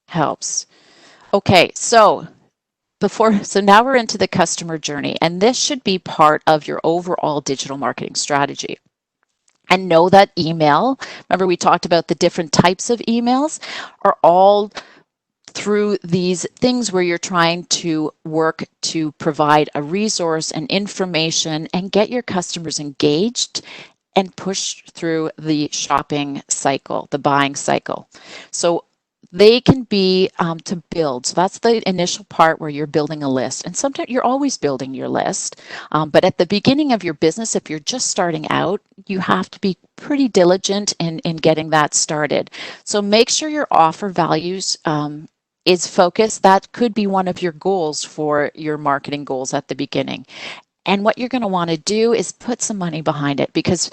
helps. Okay, so now we're into the customer journey, and this should be part of your overall digital marketing strategy. And know that email, remember we talked about the different types of emails, are all through these things where you're trying to work to provide a resource and information and get your customers engaged and push through the shopping cycle, the buying cycle. So they can be to build. So that's the initial part where you're building a list. And sometimes you're always building your list. But at the beginning of your business, if you're just starting out, you have to be pretty diligent in getting that started. So make sure your offer values is focused. That could be one of your goals for your marketing goals at the beginning. And what you're going to want to do is put some money behind it, because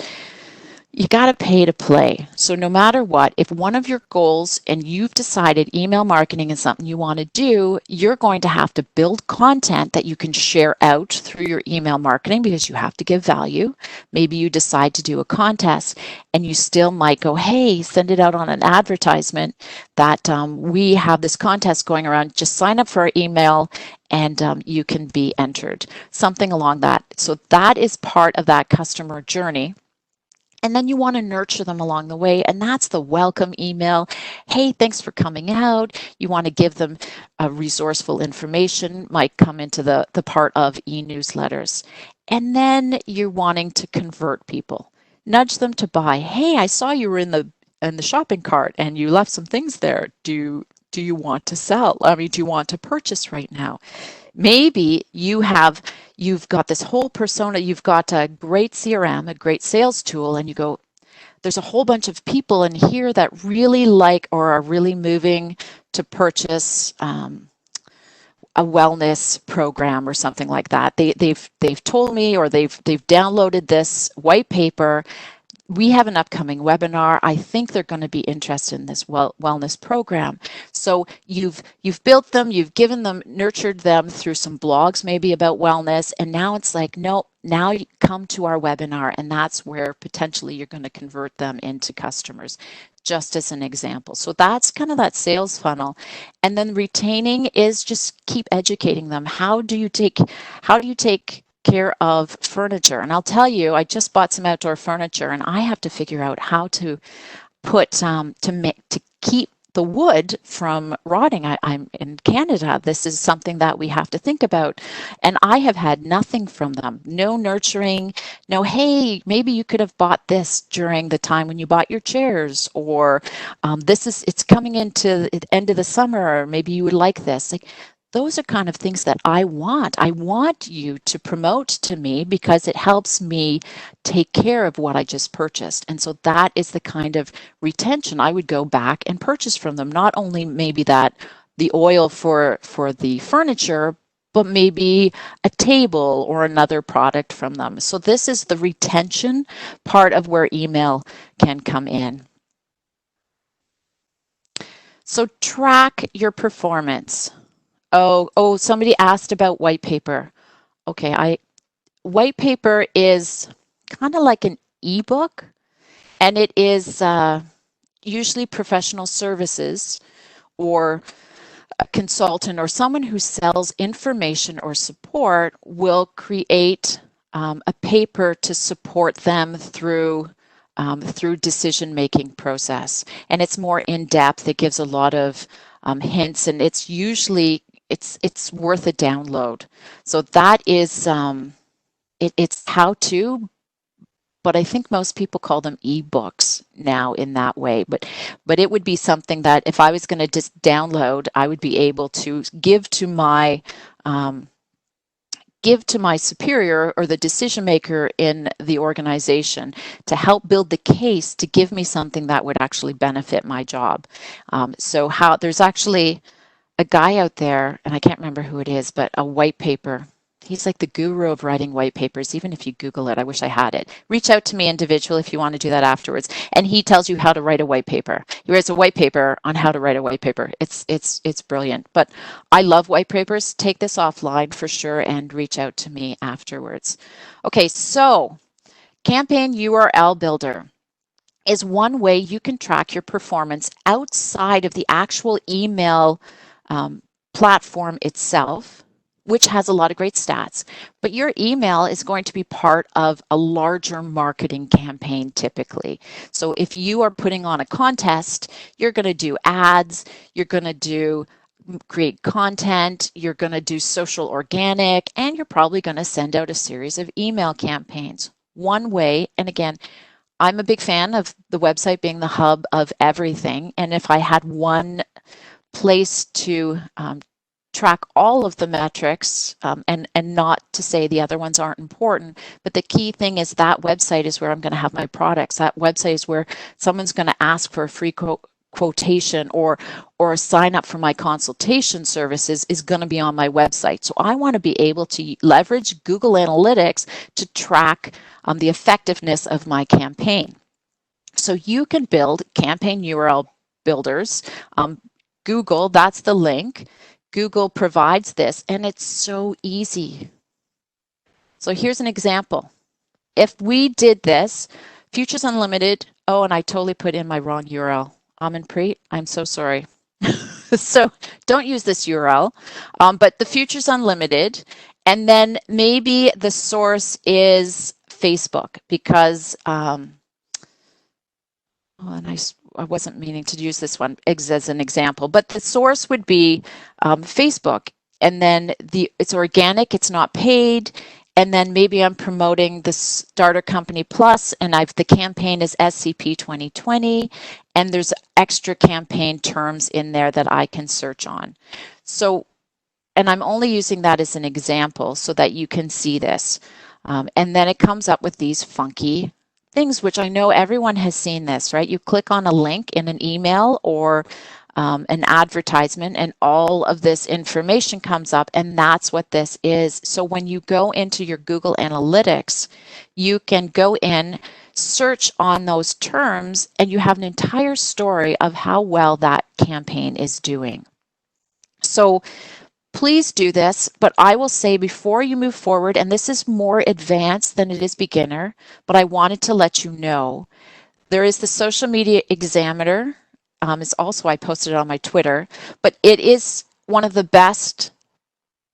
you got to pay to play. So no matter what, if one of your goals and you've decided email marketing is something you want to do, you're going to have to build content that you can share out through your email marketing, because you have to give value. Maybe you decide to do a contest and you still might go, hey, send it out on an advertisement that we have this contest going around. Just sign up for our email and you can be entered. Something along that. So that is part of that customer journey. And then you want to nurture them along the way. And that's the welcome email. Hey, thanks for coming out. You want to give them resourceful information, might come into the part of e-newsletters. And then you're wanting to convert people. Nudge them to buy. Hey, I saw you were in the shopping cart and you left some things there. Do you want to sell? I mean, do you want to purchase right now? Maybe you've got this whole persona, you've got a great CRM, a great sales tool, and you go, there's a whole bunch of people in here that really like or are really moving to purchase a wellness program or something like that. They've told me, or they've downloaded this white paper. We have an upcoming webinar. I think they're going to be interested in this wellness program. So you've built them, you've given them, nurtured them through some blogs maybe about wellness, and now it's like, no, now you come to our webinar, and that's where potentially you're going to convert them into customers, just as an example. So that's kind of that sales funnel. And then retaining is just keep educating them. How do you take care of furniture? And I'll tell you, I just bought some outdoor furniture, and I have to figure out how to put to keep the wood from rotting. I'm in Canada. This is something that we have to think about, and I have had nothing from them. No nurturing. No, hey, maybe you could have bought this during the time when you bought your chairs, or it's coming into the end of the summer, or maybe you would like this. Like, those are kind of things that I want. I want you to promote to me, because it helps me take care of what I just purchased. And so that is the kind of retention I would go back and purchase from them. Not only maybe the oil for the furniture, but maybe a table or another product from them. So this is the retention part of where email can come in. So track your performance. Oh, somebody asked about white paper. Okay, white paper is kind of like an ebook, and it is usually professional services or a consultant or someone who sells information or support will create a paper to support them through decision-making process. And it's more in-depth. It gives a lot of hints, and it's usually it's worth a download. So that is it's how to, but I think most people call them ebooks now in that way. But it would be something that if I was going to just download, I would be able to give to my superior or the decision maker in the organization to help build the case to give me something that would actually benefit my job. There's actually a guy out there, and I can't remember who it is, but a white paper. He's like the guru of writing white papers. Even if you Google it, I wish I had it. Reach out to me individually if you want to do that afterwards. And he tells you how to write a white paper. He writes a white paper on how to write a white paper. It's brilliant. But I love white papers. Take this offline for sure and reach out to me afterwards. Okay, so Campaign URL Builder is one way you can track your performance outside of the actual email platform itself, which has a lot of great stats. But your email is going to be part of a larger marketing campaign typically. So if you are putting on a contest, you're going to do ads, you're going to create content, you're going to do social organic, and you're probably going to send out a series of email campaigns. One way, and again, I'm a big fan of the website being the hub of everything. And if I had one place to track all of the metrics, and not to say the other ones aren't important, but the key thing is that website is where I'm going to have my products. That website is where someone's going to ask for a free quotation or sign up for my consultation services is going to be on my website. So I want to be able to leverage Google Analytics to track the effectiveness of my campaign. So you can build campaign URL builders. Google, that's the link. Google provides this, and it's so easy. So here's an example. If we did this, Futures Unlimited, oh, and I totally put in my wrong URL. Amanpreet, I'm so sorry. So don't use this URL, but the Futures Unlimited, and then maybe the source is Facebook because, and I wasn't meaning to use this one as an example, but the source would be Facebook, and then it's organic, it's not paid, and then maybe I'm promoting the Starter Company Plus, and the campaign is SCP 2020, and there's extra campaign terms in there that I can search on. So, and I'm only using that as an example so that you can see this. And then it comes up with these funky things, which I know everyone has seen this, right? You click on a link in an email or an advertisement, and all of this information comes up, and that's what this is. So when you go into your Google Analytics, you can go in, search on those terms, and you have an entire story of how well that campaign is doing. So please do this, but I will say before you move forward, and this is more advanced than it is beginner, but I wanted to let you know, there is the Social Media Examiner. It's also, I posted it on my Twitter, but it is one of the best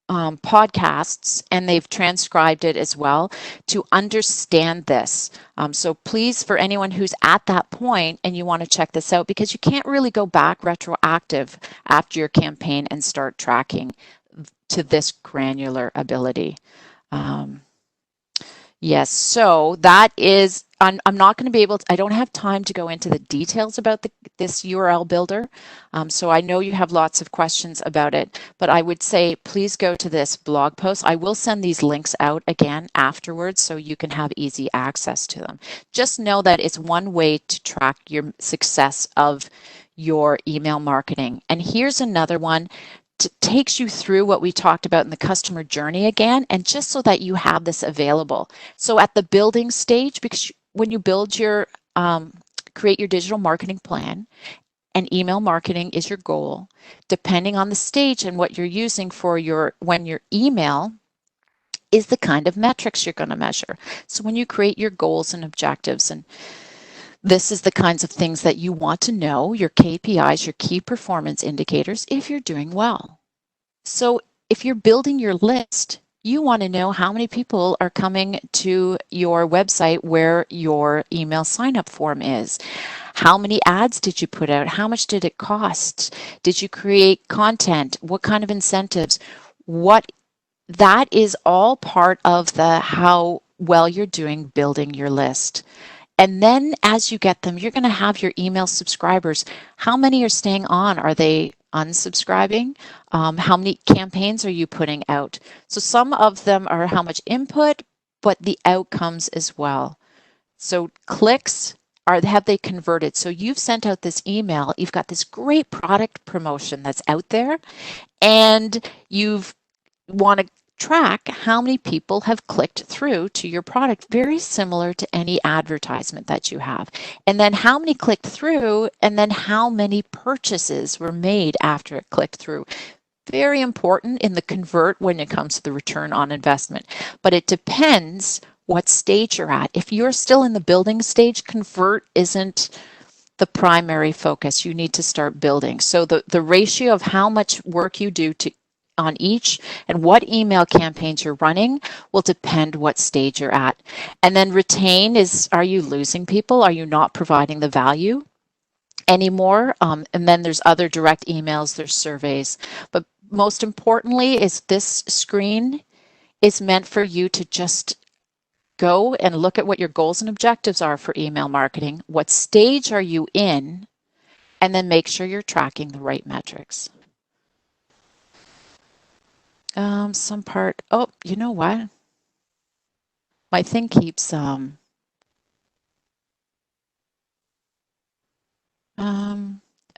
podcasts, and they've transcribed it as well to understand this. So please, for anyone who's at that point and you want to check this out, because you can't really go back retroactive after your campaign and start tracking to this granular ability. Yes, so that is, I'm not going to be able to, I don't have time to go into the details about this URL builder. So I know you have lots of questions about it, but I would say please go to this blog post. I will send these links out again afterwards so you can have easy access to them. Just know that it's one way to track your success of your email marketing. And here's another one. Takes you through what we talked about in the customer journey again, and just so that you have this available. So at the building stage, because when you build your, create your digital marketing plan, and email marketing is your goal, depending on the stage and what you're using for when your email is the kind of metrics you're going to measure. So when you create your goals and objectives, and this is the kinds of things that you want to know, your KPIs, your key performance indicators, if you're doing well. So if you're building your list, you want to know how many people are coming to your website where your email sign-up form is. How many ads did you put out? How much did it cost? Did you create content? What kind of incentives? That is all part of how well you're doing building your list. And then as you get them, you're going to have your email subscribers. How many are staying on? Are they unsubscribing? How many campaigns are you putting out? So some of them are how much input, but the outcomes as well. So clicks, have they converted? So you've sent out this email, you've got this great product promotion that's out there, and you've want to track how many people have clicked through to your product, very similar to any advertisement that you have. And then how many clicked through, and then how many purchases were made after it clicked through. Very important in the convert when it comes to the return on investment. But it depends what stage you're at. If you're still in the building stage, convert isn't the primary focus. You need to start building. So the ratio of how much work you do on each and what email campaigns you're running will depend what stage you're at. And then retain is, are you losing people? Are you not providing the value anymore? And then there's other direct emails, there's surveys. But most importantly is this screen is meant for you to just go and look at what your goals and objectives are for email marketing. What stage are you in? And then make sure you're tracking the right metrics. Oh, you know what? My thing keeps,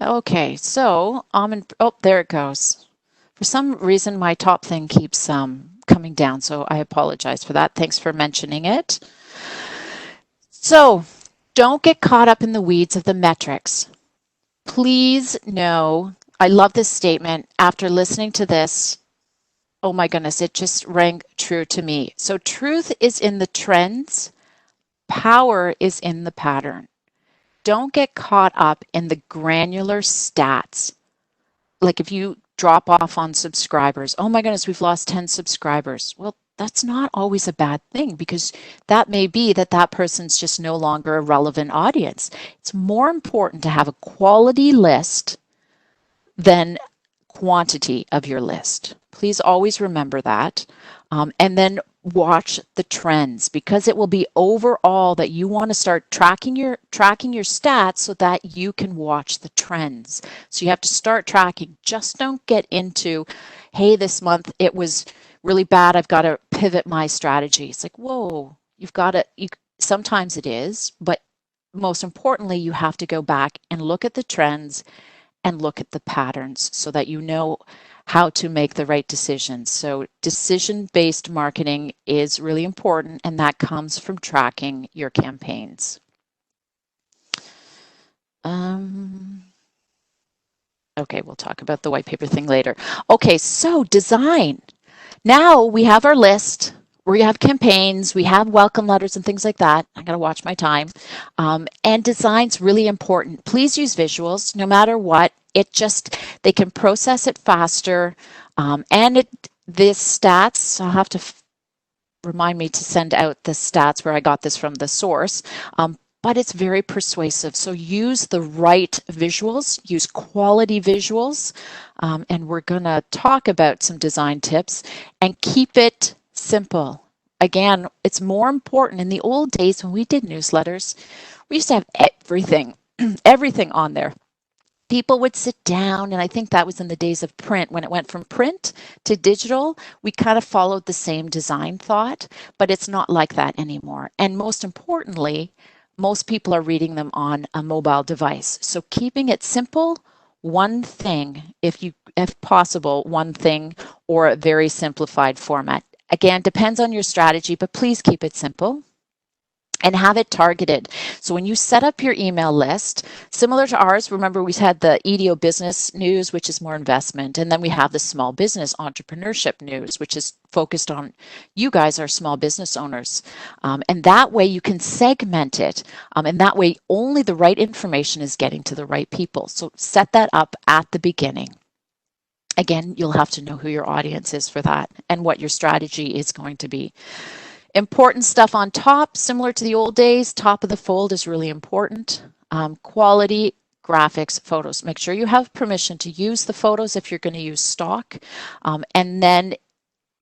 okay, so, oh, there it goes. For some reason, my top thing keeps coming down, so I apologize for that. Thanks for mentioning it. So, don't get caught up in the weeds of the metrics. Please know, I love this statement. After listening to this, oh my goodness, it just rang true to me. So truth is in the trends, power is in the pattern. Don't get caught up in the granular stats. Like if you drop off on subscribers, oh my goodness, we've lost 10 subscribers. Well, that's not always a bad thing, because that may be that person's just no longer a relevant audience. It's more important to have a quality list than quantity of your list. Please always remember that. And then watch the trends, because it will be overall that you want to start tracking your stats so that you can watch the trends. So you have to start tracking. Just don't get into, hey, this month it was really bad, I've got to pivot my strategy. It's like, whoa, sometimes it is, but most importantly, you have to go back and look at the trends and look at the patterns so that you know how to make the right decisions. So decision-based marketing is really important, and that comes from tracking your campaigns. Okay, we'll talk about the white paper thing later. Okay, so design. Now we have our list. We have campaigns, we have welcome letters and things like that. I gotta watch my time. And design's really important. Please use visuals no matter what. They can process it faster. This stats, I'll have to remind me to send out the stats where I got this from the source. But it's very persuasive. So use the right visuals, use quality visuals. And we're gonna talk about some design tips, and keep it simple. Again, it's more important. In the old days when we did newsletters, we used to have everything, everything on there. People would sit down, and I think that was in the days of print. When it went from print to digital, we kind of followed the same design thought, but it's not like that anymore. And most importantly, most people are reading them on a mobile device. So keeping it simple, one thing, if possible, one thing, or a very simplified format. Again, depends on your strategy, but please keep it simple and have it targeted. So when you set up your email list, similar to ours, remember we had the EDO business news, which is more investment, and then we have the small business entrepreneurship news, which is focused on you guys are small business owners. And that way you can segment it, and that way only the right information is getting to the right people. So set that up at the beginning. Again, you'll have to know who your audience is for that and what your strategy is going to be. Important stuff on top, similar to the old days, top of the fold is really important. Quality, graphics, photos. Make sure you have permission to use the photos if you're going to use stock. And then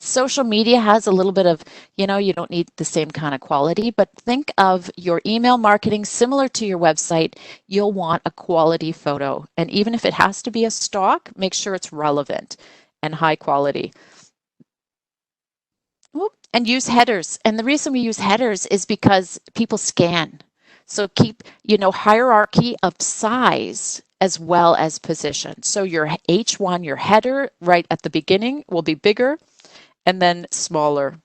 social media has a little bit of, you don't need the same kind of quality, but think of your email marketing similar to your website. You'll want a quality photo. And even if it has to be a stock, make sure it's relevant and high quality. And use headers. And the reason we use headers is because people scan. So keep, hierarchy of size as well as position. So your H1, your header right at the beginning will be bigger, and then smaller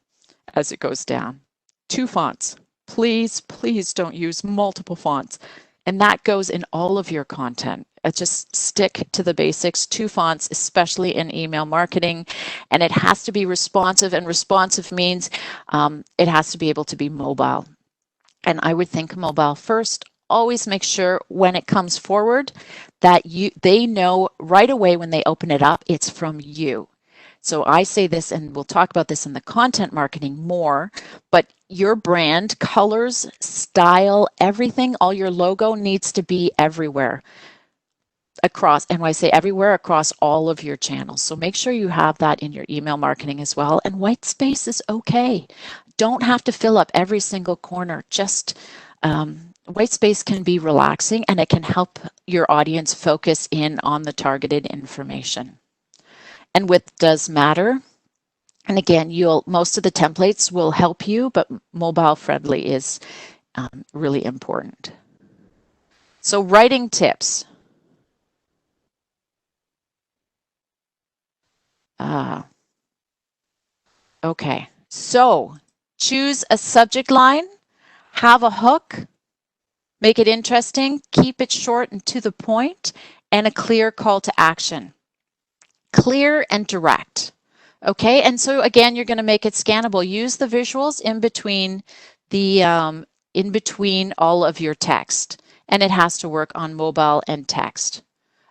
as it goes down. 2 fonts. Please, please don't use multiple fonts. And that goes in all of your content. Just stick to the basics, 2 fonts, especially in email marketing. And it has to be responsive, and responsive means it has to be able to be mobile. And I would think mobile first. Always make sure when it comes forward that they know right away when they open it up, it's from you. So I say this, and we'll talk about this in the content marketing more, but your brand, colors, style, everything, all your logo needs to be everywhere across, and when I say everywhere, across all of your channels. So make sure you have that in your email marketing as well. And white space is okay. Don't have to fill up every single corner. Just white space can be relaxing, and it can help your audience focus in on the targeted information. And width does matter. And again, most of the templates will help you, but mobile friendly is really important. So writing tips. Okay, so choose a subject line, have a hook, make it interesting, keep it short and to the point, and a clear call to action. Clear and direct. Okay, and so again, you're going to make it scannable. Use the visuals in between all of your text, and it has to work on mobile and text.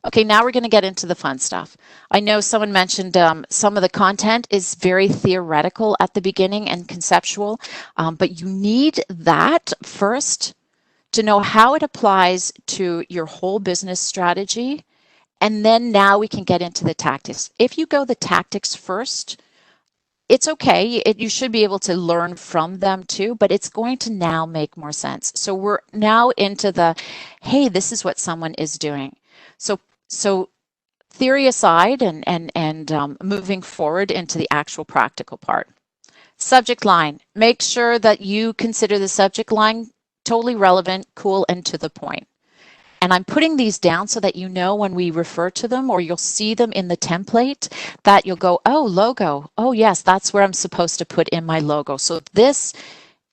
Okay, now we're going to get into the fun stuff. I know someone mentioned some of the content is very theoretical at the beginning and conceptual, but you need that first to know how it applies to your whole business strategy. And then now we can get into the tactics. If you go the tactics first, it's okay. You should be able to learn from them too, but it's going to now make more sense. So we're now into the, hey, this is what someone is doing. So theory aside and moving forward into the actual practical part. Subject line. Make sure that you consider the subject line totally relevant, cool, and to the point. And I'm putting these down so that you know when we refer to them, or you'll see them in the template, that you'll go, oh, logo. Oh, yes, that's where I'm supposed to put in my logo. So this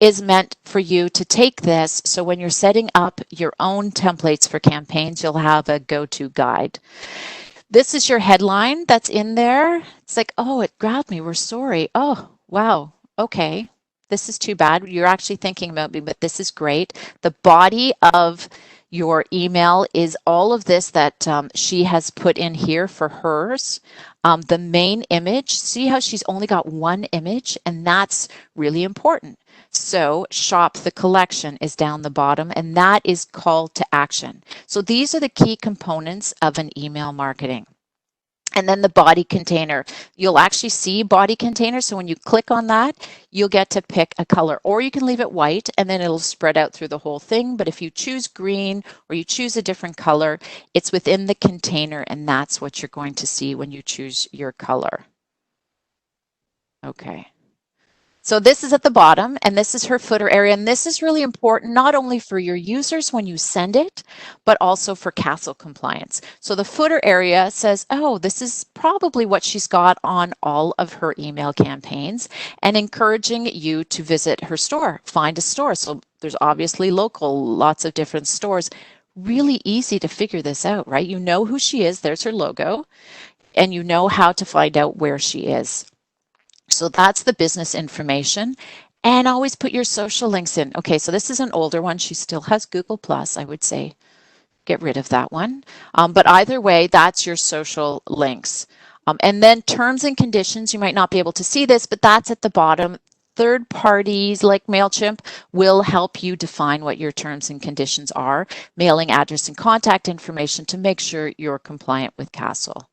is meant for you to take this. So when you're setting up your own templates for campaigns, you'll have a go-to guide. This is your headline that's in there. It's like, oh, it grabbed me. We're sorry. Oh, wow. Okay. This is too bad. You're actually thinking about me, but this is great. The body of your email is all of this that she has put in here for hers. The main image, see how she's only got one image, and that's really important. So shop the collection is down the bottom, and that is call to action. So these are the key components of an email marketing. And then the body container, you'll actually see body container. So when you click on that, you'll get to pick a color, or you can leave it white and then it'll spread out through the whole thing. But if you choose green or you choose a different color, it's within the container, and that's what you're going to see when you choose your color. Okay. So this is at the bottom, and this is her footer area. And this is really important, not only for your users when you send it, but also for CASL compliance. So the footer area says, oh, this is probably what she's got on all of her email campaigns, and encouraging you to visit her store, find a store. So there's obviously local, lots of different stores. Really easy to figure this out, right? You know who she is, there's her logo, and you know how to find out where she is. So that's the business information, and always put your social links in. Okay, so this is an older one. She still has Google Plus. I would say get rid of that one. But either way, that's your social links. And then terms and conditions, you might not be able to see this, but that's at the bottom. Third parties like MailChimp will help you define what your terms and conditions are, mailing address and contact information to make sure you're compliant with CASL.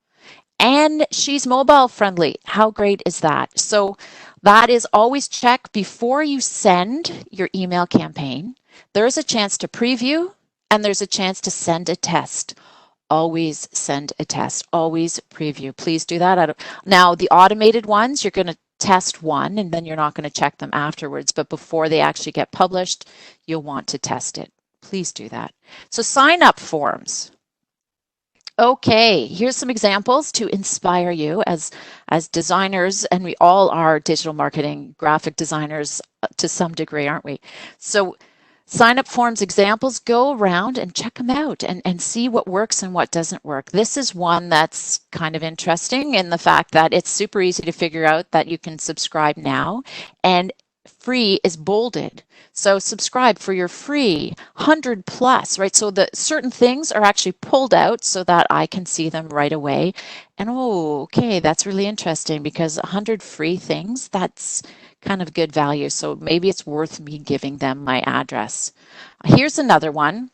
And she's mobile friendly. How great is that? So that is always check before you send your email campaign. There's a chance to preview, and there's a chance to send a test. Always send a test. Always preview. Please do that. Now, the automated ones, you're going to test one, and then you're not going to check them afterwards. But before they actually get published, you'll want to test it. Please do that. So sign up forms. Okay, here's some examples to inspire you as designers, and we all are digital marketing, graphic designers to some degree, aren't we? So sign up forms examples, go around and check them out and see what works and what doesn't work. This is one that's kind of interesting in the fact that it's super easy to figure out that you can subscribe now, and free is bolded. So subscribe for your free 100 plus, right? So the certain things are actually pulled out so that I can see them right away. And oh, okay, that's really interesting because 100 free things, that's kind of good value. So maybe it's worth me giving them my address. Here's another one.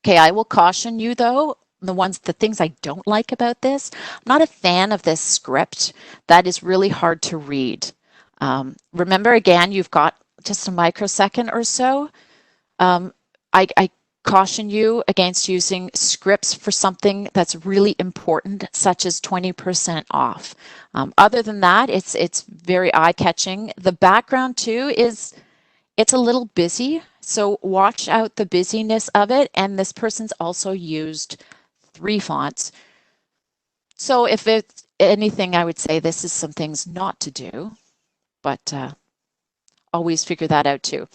Okay, I will caution you though, the things I don't like about this, I'm not a fan of this script. That is really hard to read. Remember again, you've got just a microsecond or so. I caution you against using scripts for something that's really important, such as 20% off. Other than that, it's very eye-catching. The background too it's a little busy, so watch out the busyness of it. And this person's also used 3 fonts. So if it's anything, I would say this is some things not to do, but always figure that out too.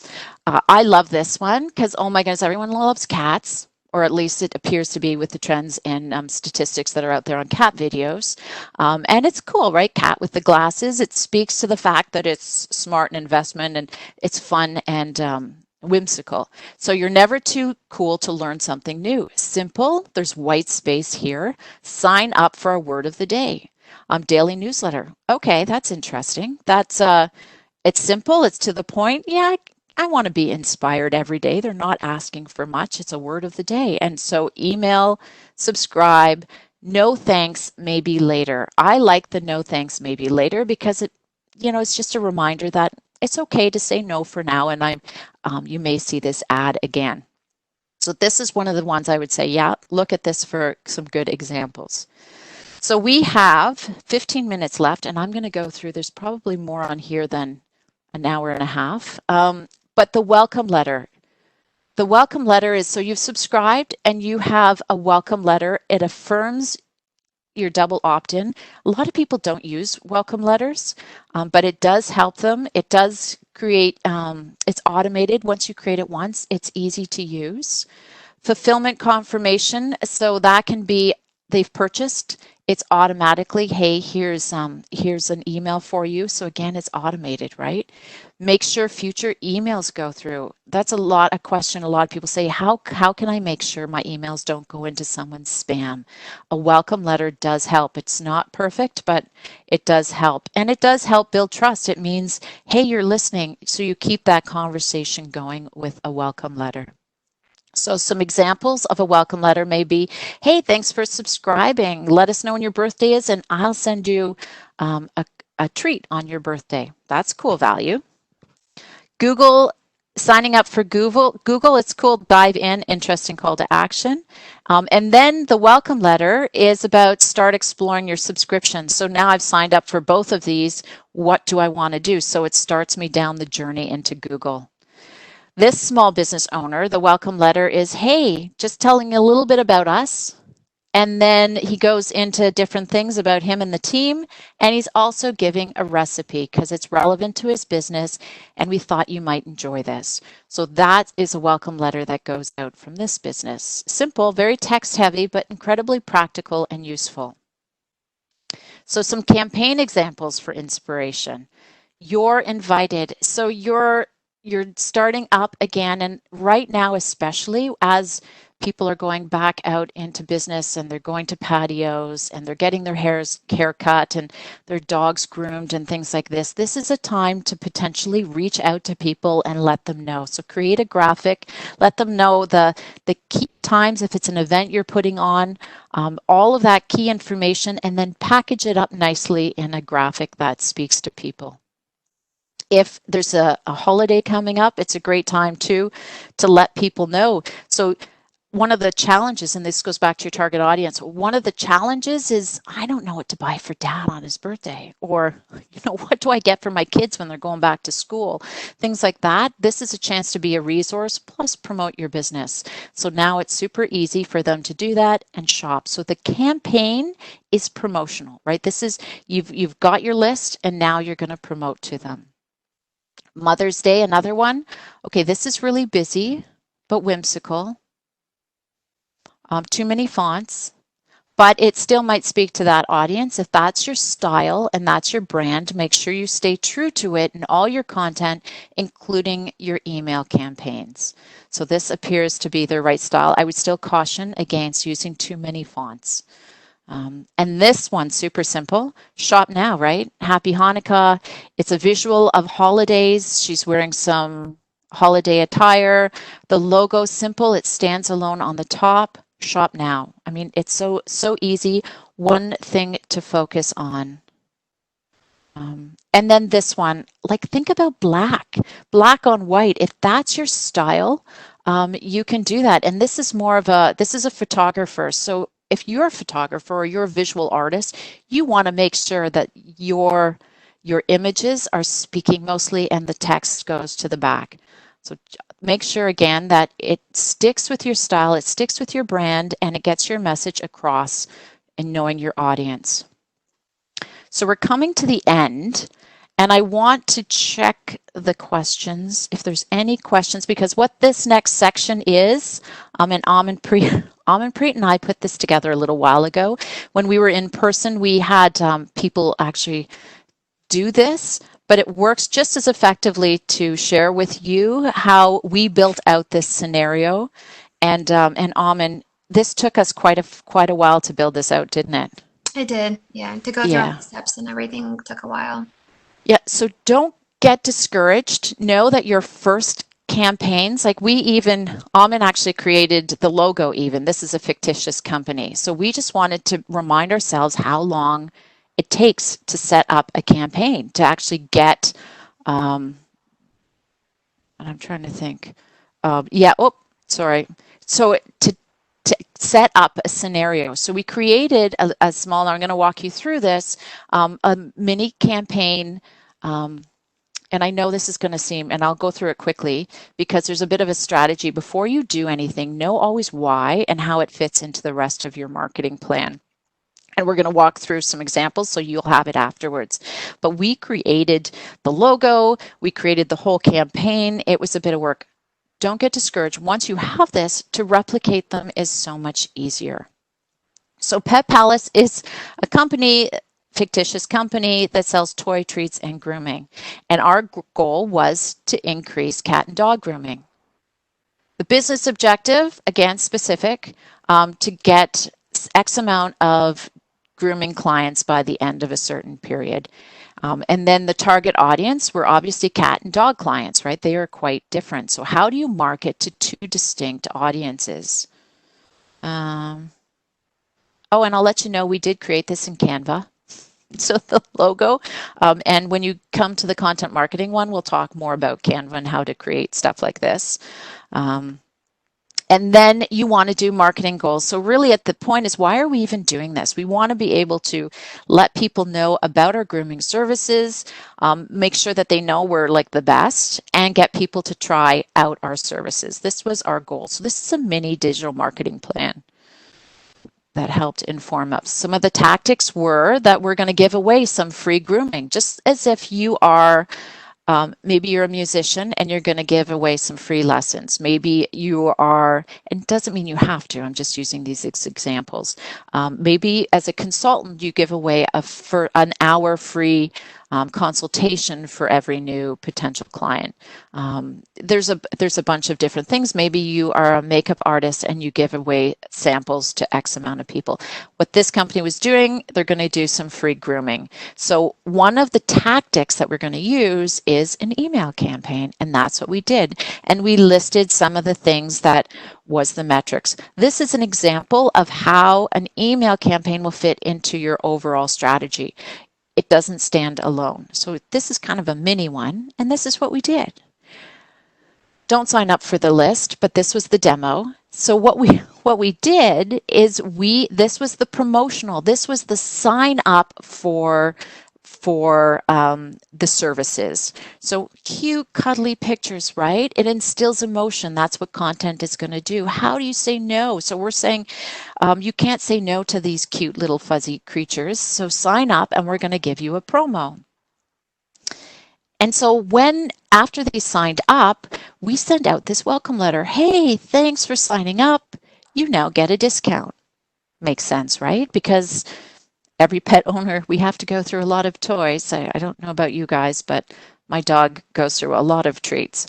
I love this one because, oh my goodness, everyone loves cats, or at least it appears to be with the trends and statistics that are out there on cat videos. And it's cool, right? Cat with the glasses. It speaks to the fact that it's smart and investment and it's fun and whimsical. So you're never too cool to learn something new. Simple. There's white space here. Sign up for a word of the day. Daily newsletter. Okay, that's interesting. That's it's simple, it's to the point. Yeah, I want to be inspired every day. They're not asking for much. It's a word of the day. And so email, subscribe, no thanks, maybe later. I like the no thanks, maybe later because it's just a reminder that it's okay to say no for now. And you may see this ad again. So this is one of the ones I would say, yeah, look at this for some good examples. So we have 15 minutes left, and I'm going to go through, there's probably more on here than an hour and a half. But the welcome letter. The welcome letter is, so you've subscribed and you have a welcome letter. It affirms your double opt-in. A lot of people don't use welcome letters, but it does help them. It does create, it's automated. Once you create it once, it's easy to use. Fulfillment confirmation, so that can be they've purchased. It's automatically, hey, here's an email for you. So again, it's automated, right? Make sure future emails go through. That's a question a lot of people say, how can I make sure my emails don't go into someone's spam? A welcome letter does help. It's not perfect, but it does help. And it does help build trust. It means, hey, you're listening. So you keep that conversation going with a welcome letter. So some examples of a welcome letter may be, hey, thanks for subscribing. Let us know when your birthday is and I'll send you a treat on your birthday. That's cool value. Google, signing up for Google, it's cool, dive in, interesting call to action. And then the welcome letter is about start exploring your subscription. So now I've signed up for both of these. What do I want to do? So it starts me down the journey into Google. This small business owner, the welcome letter is, hey, just telling you a little bit about us. And then he goes into different things about him and the team. And he's also giving a recipe because it's relevant to his business. And we thought you might enjoy this. So that is a welcome letter that goes out from this business. Simple, very text heavy, but incredibly practical and useful. So some campaign examples for inspiration. You're invited. So you're starting up again, and right now especially as people are going back out into business and they're going to patios and they're getting their hair cut and their dogs groomed and things like this, this is a time to potentially reach out to people and let them know. So create a graphic, let them know the key times, if it's an event you're putting on, all of that key information, and then package it up nicely in a graphic that speaks to people. If there's a holiday coming up, it's a great time too to let people know. So one of the challenges, and this goes back to your target audience, one of the challenges is, I don't know what to buy for dad on his birthday, or, what do I get for my kids when they're going back to school? Things like that. This is a chance to be a resource, plus promote your business. So now it's super easy for them to do that and shop. So the campaign is promotional, right? This is, you've got your list, and now you're going to promote to them. Mother's Day, another one. Okay, this is really busy, but whimsical. Too many fonts, but it still might speak to that audience. If that's your style and that's your brand, make sure you stay true to it in all your content, including your email campaigns. So this appears to be the right style. I would still caution against using too many fonts. And this one, super simple. Shop now, right? Happy Hanukkah. It's a visual of holidays. She's wearing some holiday attire. The logo, simple. It stands alone on the top. Shop now. I mean, it's so easy. One thing to focus on. And then this one, like, think about black on white. If that's your style, you can do that. And this is this is a photographer. So if you're a photographer or you're a visual artist, you want to make sure that your images are speaking mostly and the text goes to the back. So make sure, again, that it sticks with your style, it sticks with your brand, and it gets your message across in knowing your audience. So we're coming to the end, and I want to check the questions, if there's any questions, because what this next section is, and Amanpreet and I put this together a little while ago. When we were in person, we had people actually do this, but it works just as effectively to share with you how we built out this scenario. And Aman, this took us quite a while to build this out, didn't it? It did, yeah. To go through all the steps and everything took a while. Yeah, so don't get discouraged. Know that your first campaigns, like Aman actually created the logo even. This is a fictitious company. So we just wanted to remind ourselves how long it takes to set up a campaign, to actually get, and I'm trying to think. So to set up a scenario. So we created a smaller, I'm going to walk you through this, a mini campaign. And I know this is going to seem, and I'll go through it quickly because there's a bit of a strategy. Before you do anything, know always why and how it fits into the rest of your marketing plan. And we're going to walk through some examples so you'll have it afterwards. But we created the logo, we created the whole campaign. It was a bit of work. Don't get discouraged. Once you have this, to replicate them is so much easier. So Pet Palace is a company, fictitious company, that sells toy treats and grooming. And our goal was to increase cat and dog grooming. The business objective, again, specific, to get X amount of grooming clients by the end of a certain period. And then the target audience were obviously cat and dog clients, right? They are quite different. So how do you market to two distinct audiences? And I'll let you know, we did create this in Canva. So the logo, and when you come to the content marketing one, we'll talk more about Canva and how to create stuff like this. And then you want to do marketing goals. So really at the point is, why are we even doing this? We want to be able to let people know about our grooming services, make sure that they know we're like the best, and get people to try out our services. This was our goal. So this is a mini digital marketing plan that helped inform us. Some of the tactics were that we're going to give away some free grooming, just as if you are maybe you're a musician and you're going to give away some free lessons. Maybe you are, and it doesn't mean you have to, I'm just using these examples. Maybe as a consultant, you give away for an hour free consultation for every new potential client. There's a bunch of different things. Maybe you are a makeup artist and you give away samples to X amount of people. What this company was doing, they're going to do some free grooming. So one of the tactics that we're going to use is an email campaign, and that's what we did. And we listed some of the things that was the metrics. This is an example of how an email campaign will fit into your overall strategy. It doesn't stand alone. So this is kind of a mini one, and this is what we did. Don't sign up for the list, but this was the demo. So what we did is this was the promotional, this was the sign up for the services. So cute, cuddly pictures, right? It instills emotion. That's what content is going to do. How do you say no? So we're saying you can't say no to these cute little fuzzy creatures. So sign up and we're going to give you a promo. And so after they signed up, we send out this welcome letter. Hey, thanks for signing up. You now get a discount. Makes sense, right? Because every pet owner, we have to go through a lot of toys. I don't know about you guys, but my dog goes through a lot of treats.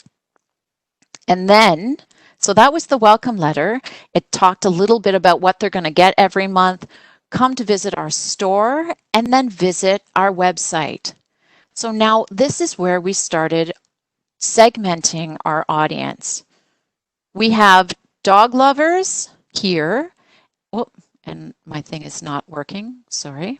And then, so that was the welcome letter. It talked a little bit about what they're going to get every month. Come to visit our store and then visit our website. So now this is where we started segmenting our audience. We have dog lovers here. Oh, and my thing is not working. Sorry.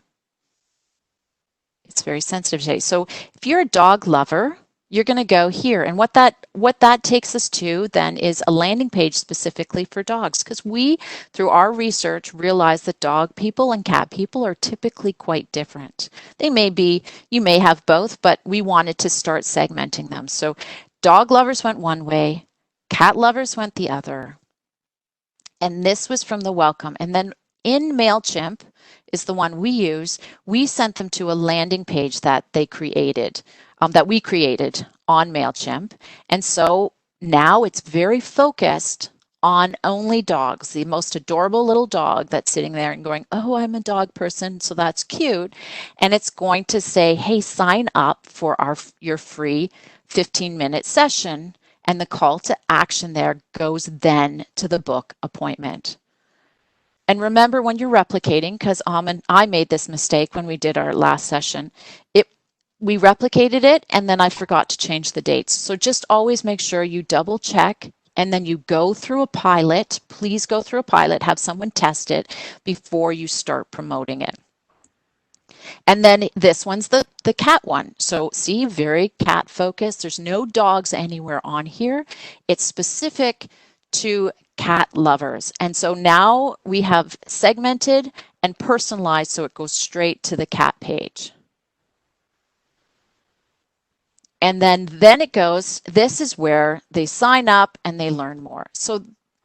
It's very sensitive today. So if you're a dog lover, you're going to go here. And what that takes us to then is a landing page specifically for dogs, because we, through our research, realize that dog people and cat people are typically quite different. They may be, you may have both, but we wanted to start segmenting them. So dog lovers went one way, cat lovers went the other. And this was from the welcome. And then in MailChimp is the one we use. We sent them to a landing page that they created, that we created on MailChimp. And so now it's very focused on only dogs, the most adorable little dog that's sitting there and going, oh, I'm a dog person, so that's cute. And it's going to say, hey, sign up for your free 15-minute session. And the call to action there goes then to the book appointment. And remember when you're replicating, because I made this mistake when we did our last session, we replicated it and then I forgot to change the dates. So just always make sure you double check and then you go through a pilot. Please go through a pilot, have someone test it before you start promoting it. And then this one's the cat one. So see, very cat focused. There's no dogs anywhere on here. It's specific to cat lovers. And so now we have segmented and personalized so it goes straight to the cat page. And then it goes, this is where they sign up and they learn more. So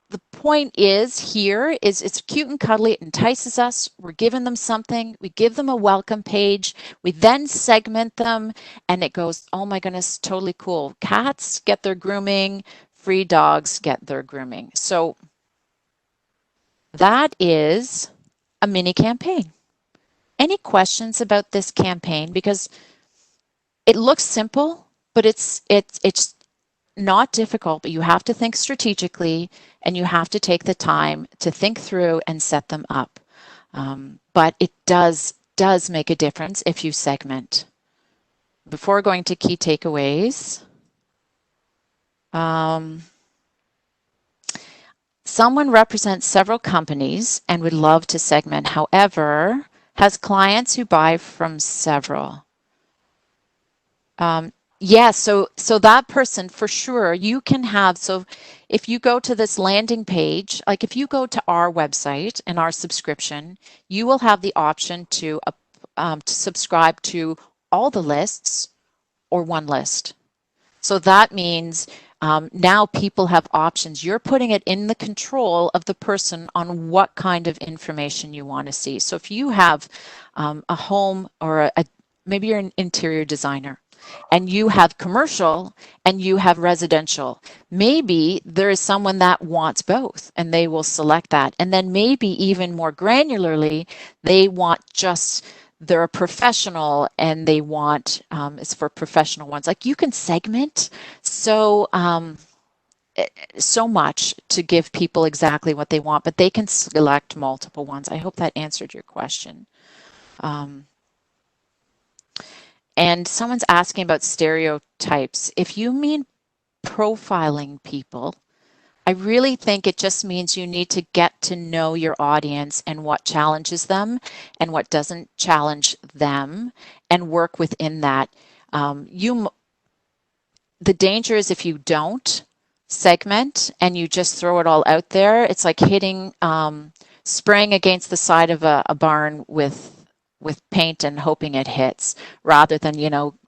the point is here is it's cute and cuddly. It entices us. We're giving them something. We give them a welcome page. We then segment them and it goes, oh my goodness, totally cool. Cats get their grooming. Free dogs get their grooming. So that is a mini campaign. Any questions about this campaign? Because it looks simple, but it's not difficult, but you have to think strategically and you have to take the time to think through and set them up. But it does make a difference if you segment. Before going to key takeaways, someone represents several companies and would love to segment, however, has clients who buy from several. Yeah, so that person for sure you can have, so if you go to this landing page, like if you go to our website and our subscription, you will have the option to subscribe to all the lists or one list. So that means now people have options. You're putting it in the control of the person on what kind of information you want to see. So if you have a home or maybe you're an interior designer, and you have commercial and you have residential. Maybe there is someone that wants both and they will select that. And then maybe even more granularly, they want they're a professional and they want, it's for professional ones. Like you can segment so much to give people exactly what they want, but they can select multiple ones. I hope that answered your question. And someone's asking about stereotypes. If you mean profiling people, I really think it just means you need to get to know your audience and what challenges them and what doesn't challenge them and work within that. The danger is if you don't segment and you just throw it all out there, it's like hitting, spraying against the side of a barn with paint and hoping it hits, rather than,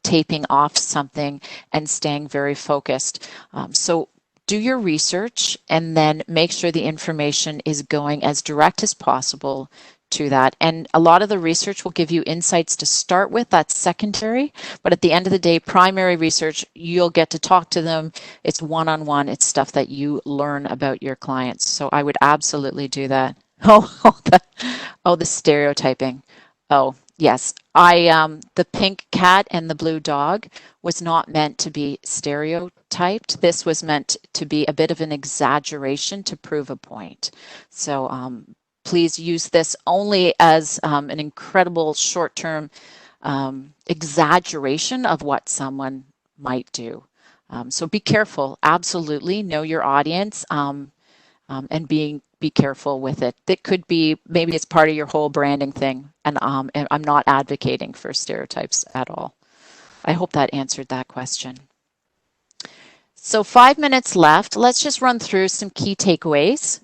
taping off something and staying very focused. So do your research and then make sure the information is going as direct as possible to that. And a lot of the research will give you insights to start with. That's secondary. But at the end of the day, primary research, you'll get to talk to them. It's one-on-one. It's stuff that you learn about your clients. So I would absolutely do that. The stereotyping. Oh, yes. The pink cat and the blue dog was not meant to be stereotyped. This was meant to be a bit of an exaggeration to prove a point. So please use this only as an incredible short-term exaggeration of what someone might do. So be careful. Absolutely know your audience, and be careful with it. It could be, maybe it's part of your whole branding thing, and I'm not advocating for stereotypes at all. I hope that answered that question. So 5 minutes left. Let's just run through some key takeaways.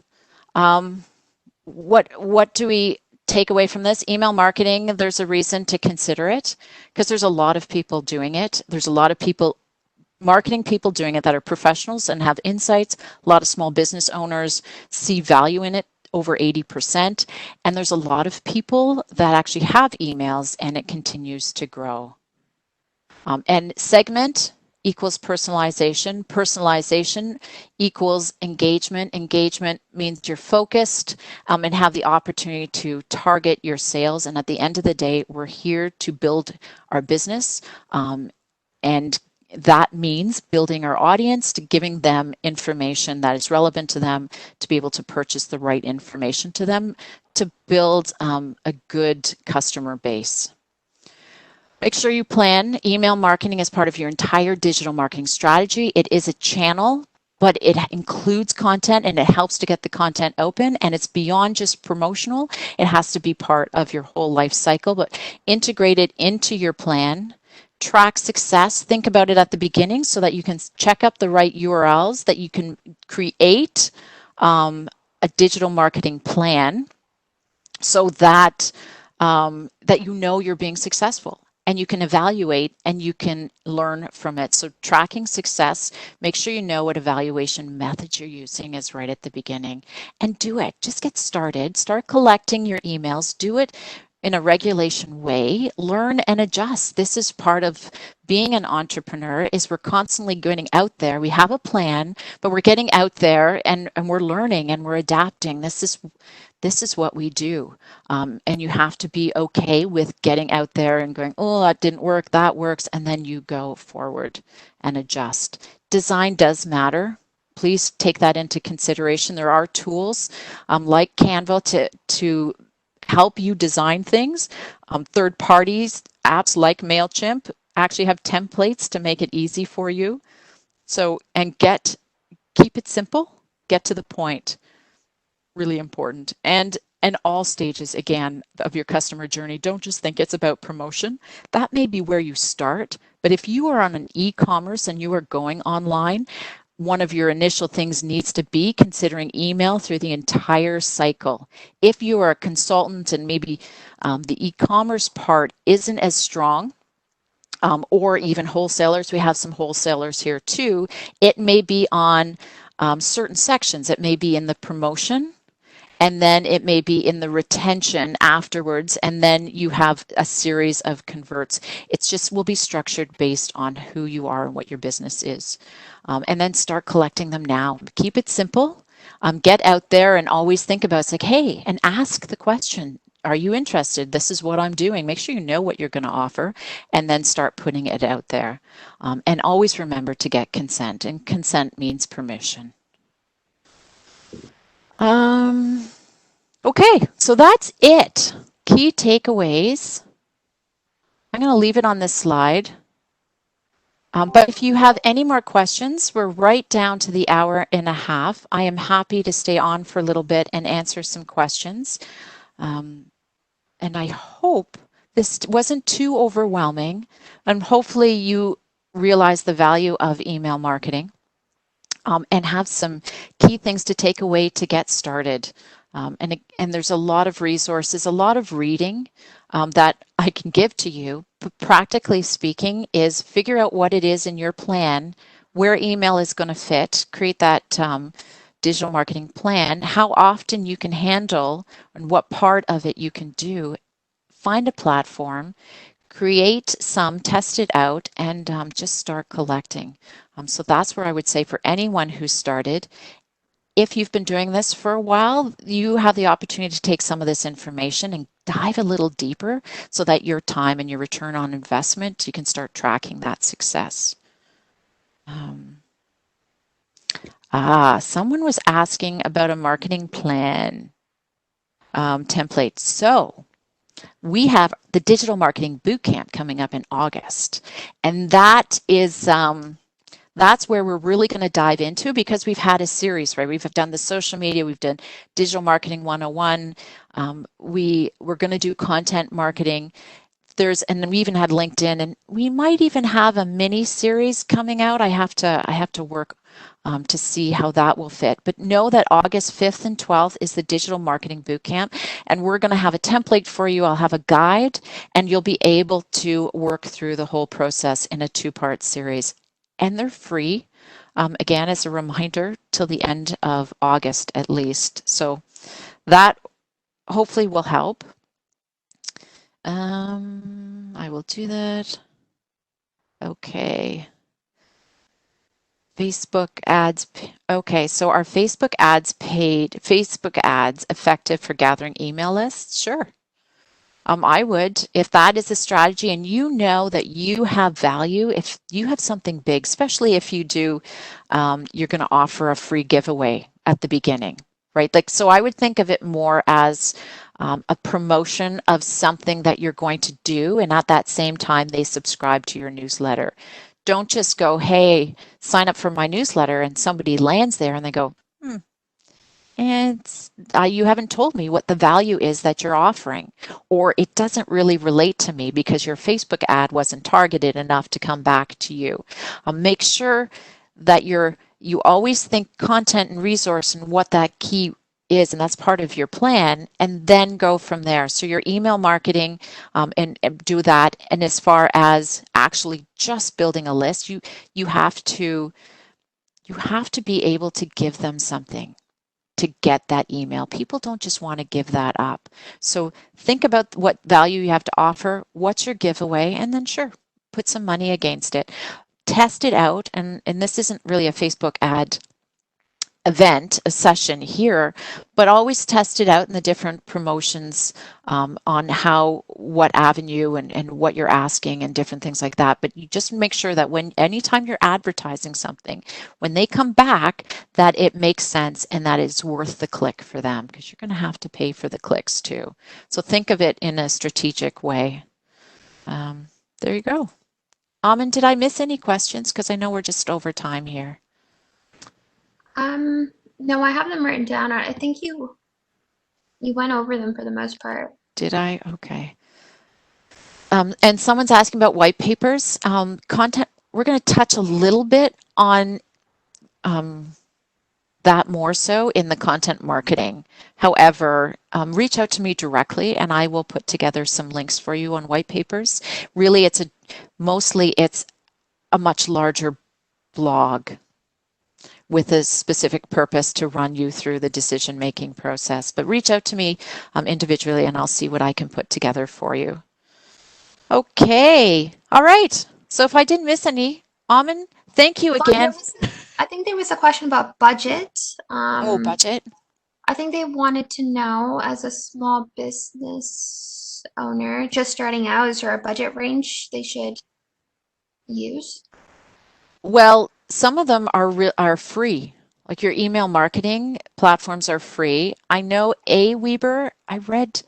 What do we take away from this? Email marketing, there's a reason to consider it because there's a lot of people doing it. There's a lot of marketing people doing it that are professionals and have insights. A lot of small business owners see value in it, over 80%. And there's a lot of people that actually have emails and it continues to grow. And segment equals personalization. Personalization equals engagement. Engagement means you're focused and have the opportunity to target your sales. And at the end of the day, we're here to build our business. And that means building our audience, to giving them information that is relevant to them, to be able to purchase the right information to them, to build a good customer base. Make sure you plan email marketing as part of your entire digital marketing strategy. It is a channel, but it includes content and it helps to get the content open, and it's beyond just promotional. It has to be part of your whole life cycle, but integrate it into your plan. Track success. Think about it at the beginning so that you can check up the right URLs, that you can create a digital marketing plan so that that you're being successful. And you can evaluate and you can learn from it. So tracking success, make sure you know what evaluation method you're using is right at the beginning, and do it. Just get started. Start collecting your emails. Do it in a regulation way. Learn and adjust. This is part of being an entrepreneur, is we're constantly getting out there. We have a plan, but we're getting out there and we're learning and we're adapting. This is what we do. And you have to be okay with getting out there and going, oh, that didn't work, that works. And then you go forward and adjust. Design does matter. Please take that into consideration. There are tools like Canva to help you design things. Third parties, apps like MailChimp actually have templates to make it easy for you. So, and keep it simple, get to the point. Really important. And all stages, again, of your customer journey. Don't just think it's about promotion. That may be where you start, but if you are on an e-commerce and you are going online, one of your initial things needs to be considering email through the entire cycle. If you are a consultant and maybe the e-commerce part isn't as strong, or even wholesalers, we have some wholesalers here too, it may be on certain sections. It may be in the promotion, and then it may be in the retention afterwards, and then you have a series of converts. It's just will be structured based on who you are and what your business is. And then start collecting them now. Keep it simple. Get out there and always think about, it's like, hey, and ask the question, are you interested? This is what I'm doing. Make sure you know what you're going to offer, and then start putting it out there. And always remember to get consent, and consent means permission. Okay, so that's it. Key takeaways. I'm going to leave it on this slide. But if you have any more questions, we're right down to the hour and a half. I am happy to stay on for a little bit and answer some questions. And I hope this wasn't too overwhelming, and hopefully you realize the value of email marketing. and have some key things to take away to get started. And there's a lot of resources, a lot of reading that I can give to you. But practically speaking is figure out what it is in your plan, where email is going to fit, create that digital marketing plan, how often you can handle and what part of it you can do. Find a platform, create some, test it out, and just start collecting. So that's where I would say for anyone who started, if you've been doing this for a while, you have the opportunity to take some of this information and dive a little deeper so that your time and your return on investment, you can start tracking that success. Someone was asking about a marketing plan template. So we have the Digital Marketing Bootcamp coming up in August, and that is that's where we're really going to dive into, because we've had a series, right? We've done the social media, we've done Digital Marketing 101. We're going to do content marketing. And then we even had LinkedIn, and we might even have a mini series coming out. I have to work to see how that will fit. But know that August 5th and 12th is the Digital Marketing Bootcamp, and we're going to have a template for you. I'll have a guide, and you'll be able to work through the whole process in a 2-part series. And they're free, again, as a reminder, till the end of August at least. So that hopefully will help. I will do that. Okay. Facebook ads. Okay, so are Facebook ads effective for gathering email lists? Sure. I would, if that is a strategy and you know that you have value, if you have something big, especially if you do, you're going to offer a free giveaway at the beginning, right? Like, so I would think of it more as a promotion of something that you're going to do, and at that same time, they subscribe to your newsletter. Don't just go, hey, sign up for my newsletter, and somebody lands there and they go, and you haven't told me what the value is that you're offering, or it doesn't really relate to me because your Facebook ad wasn't targeted enough to come back to you. Make sure that you always think content and resource and what that key is, and that's part of your plan, and then go from there. So your email marketing, and do that. And as far as actually just building a list, you have to be able to give them something to get that email. People don't just want to give that up. So think about what value you have to offer, what's your giveaway, and then sure, put some money against it. Test it out, and this isn't really a Facebook ad event, a session here, but always test it out in the different promotions on what avenue and what you're asking and different things like that. But you just make sure that anytime you're advertising something, when they come back, that it makes sense and that it's worth the click for them, because you're going to have to pay for the clicks too. So think of it in a strategic way. There you go. Amin, did I miss any questions? Because I know we're just over time here. No, I have them written down. I think you went over them for the most part. Did I? Okay. And someone's asking about white papers. Content, we're going to touch a little bit on that more so in the content marketing. However, reach out to me directly and I will put together some links for you on white papers. Really, it's a much larger blog with a specific purpose to run you through the decision-making process. But reach out to me individually and I'll see what I can put together for you. Okay. All right. So if I didn't miss any, Amin, thank you again. I think there was a question about budget. Budget. I think they wanted to know, as a small business owner just starting out, is there a budget range they should use? Well, some of them are free. Like your email marketing platforms are free. I know Aweber, I read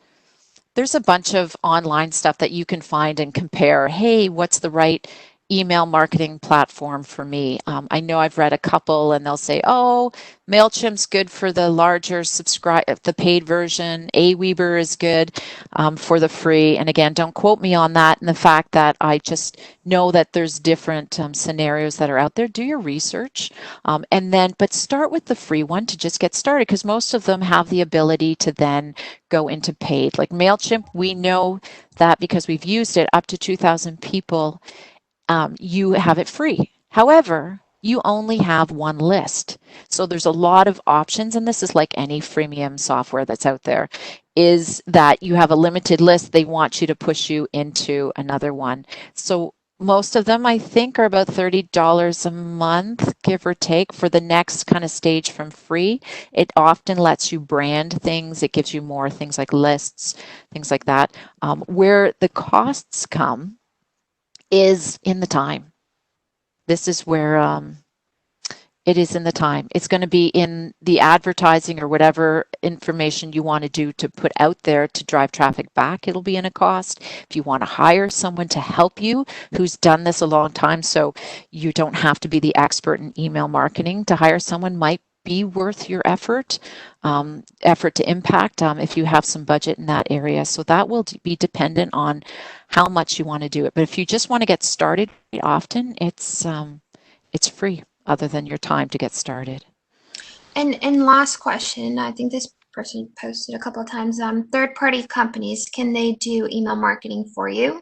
there's a bunch of online stuff that you can find and compare. Hey, what's the right email marketing platform for me. I know I've read a couple and they'll say, oh, MailChimp's good for the larger the paid version. Aweber is good for the free. And again, don't quote me on that and the fact that I just know that there's different scenarios that are out there. Do your research but start with the free one to just get started, because most of them have the ability to then go into paid. Like MailChimp, we know that because we've used it up to 2,000 people, you have it free. However, you only have one list. So there's a lot of options, and this is like any freemium software that's out there, is that you have a limited list. They want you to push you into another one. So most of them, I think, are about $30 a month, give or take, for the next kind of stage from free. It often lets you brand things. It gives you more things like lists, things like that. Where the costs come is in the time. This is where it is in the time. It's going to be in the advertising or whatever information you want to do to put out there to drive traffic back. It'll be in a cost. If you want to hire someone to help you who's done this a long time, so you don't have to be the expert in email marketing, to hire someone might be worth your effort to impact if you have some budget in that area. So that will be dependent on how much you want to do it. But if you just want to get started often, it's free other than your time to get started. And last question, I think this person posted a couple of times, third-party companies, can they do email marketing for you?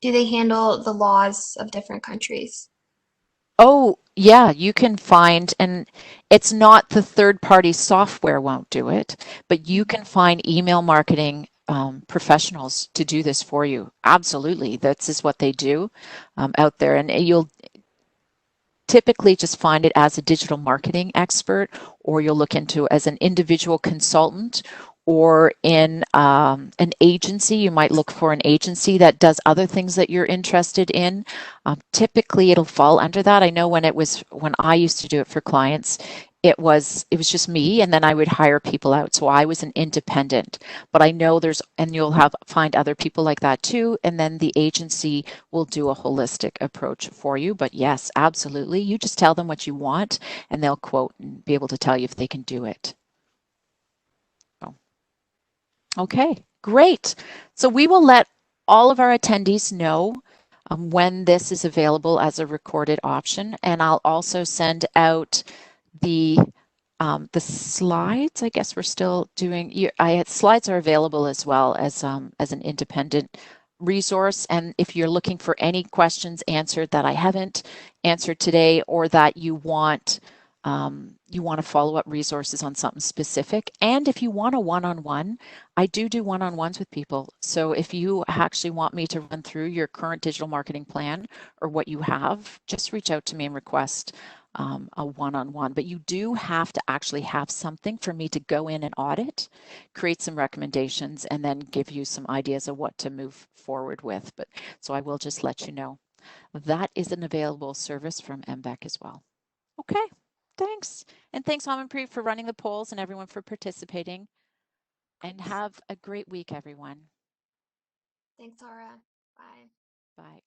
Do they handle the laws of different countries? Oh, yeah, you can find, and it's not the third-party software won't do it, but you can find email marketing professionals to do this for you. Absolutely. This is what they do out there. And you'll typically just find it as a digital marketing expert, or you'll look into as an individual consultant, or in an agency. You might look for an agency that does other things that you're interested in. Typically, it'll fall under that. I know when I used to do it for clients, it was just me, and then I would hire people out. So I was an independent. But I know and you'll find other people like that too. And then the agency will do a holistic approach for you. But yes, absolutely. You just tell them what you want, and they'll quote and be able to tell you if they can do it. So, okay, great. So we will let all of our attendees know when this is available as a recorded option, and I'll also send out the slides. I guess we're still doing. Slides are available as well as an independent resource. And if you're looking for any questions answered that I haven't answered today, or that you want to follow up resources on something specific, and if you want a one-on-one, I do one-on-ones with people. So if you actually want me to run through your current digital marketing plan or what you have, just reach out to me and request a one-on-one. But you do have to actually have something for me to go in and audit, create some recommendations, and then give you some ideas of what to move forward with. But so I will just let you know that is an available service from MBEC as well. Okay, thanks. And thanks, Harmanpreet, for running the polls and everyone for participating. And have a great week, everyone. Thanks, Laura. Bye. Bye.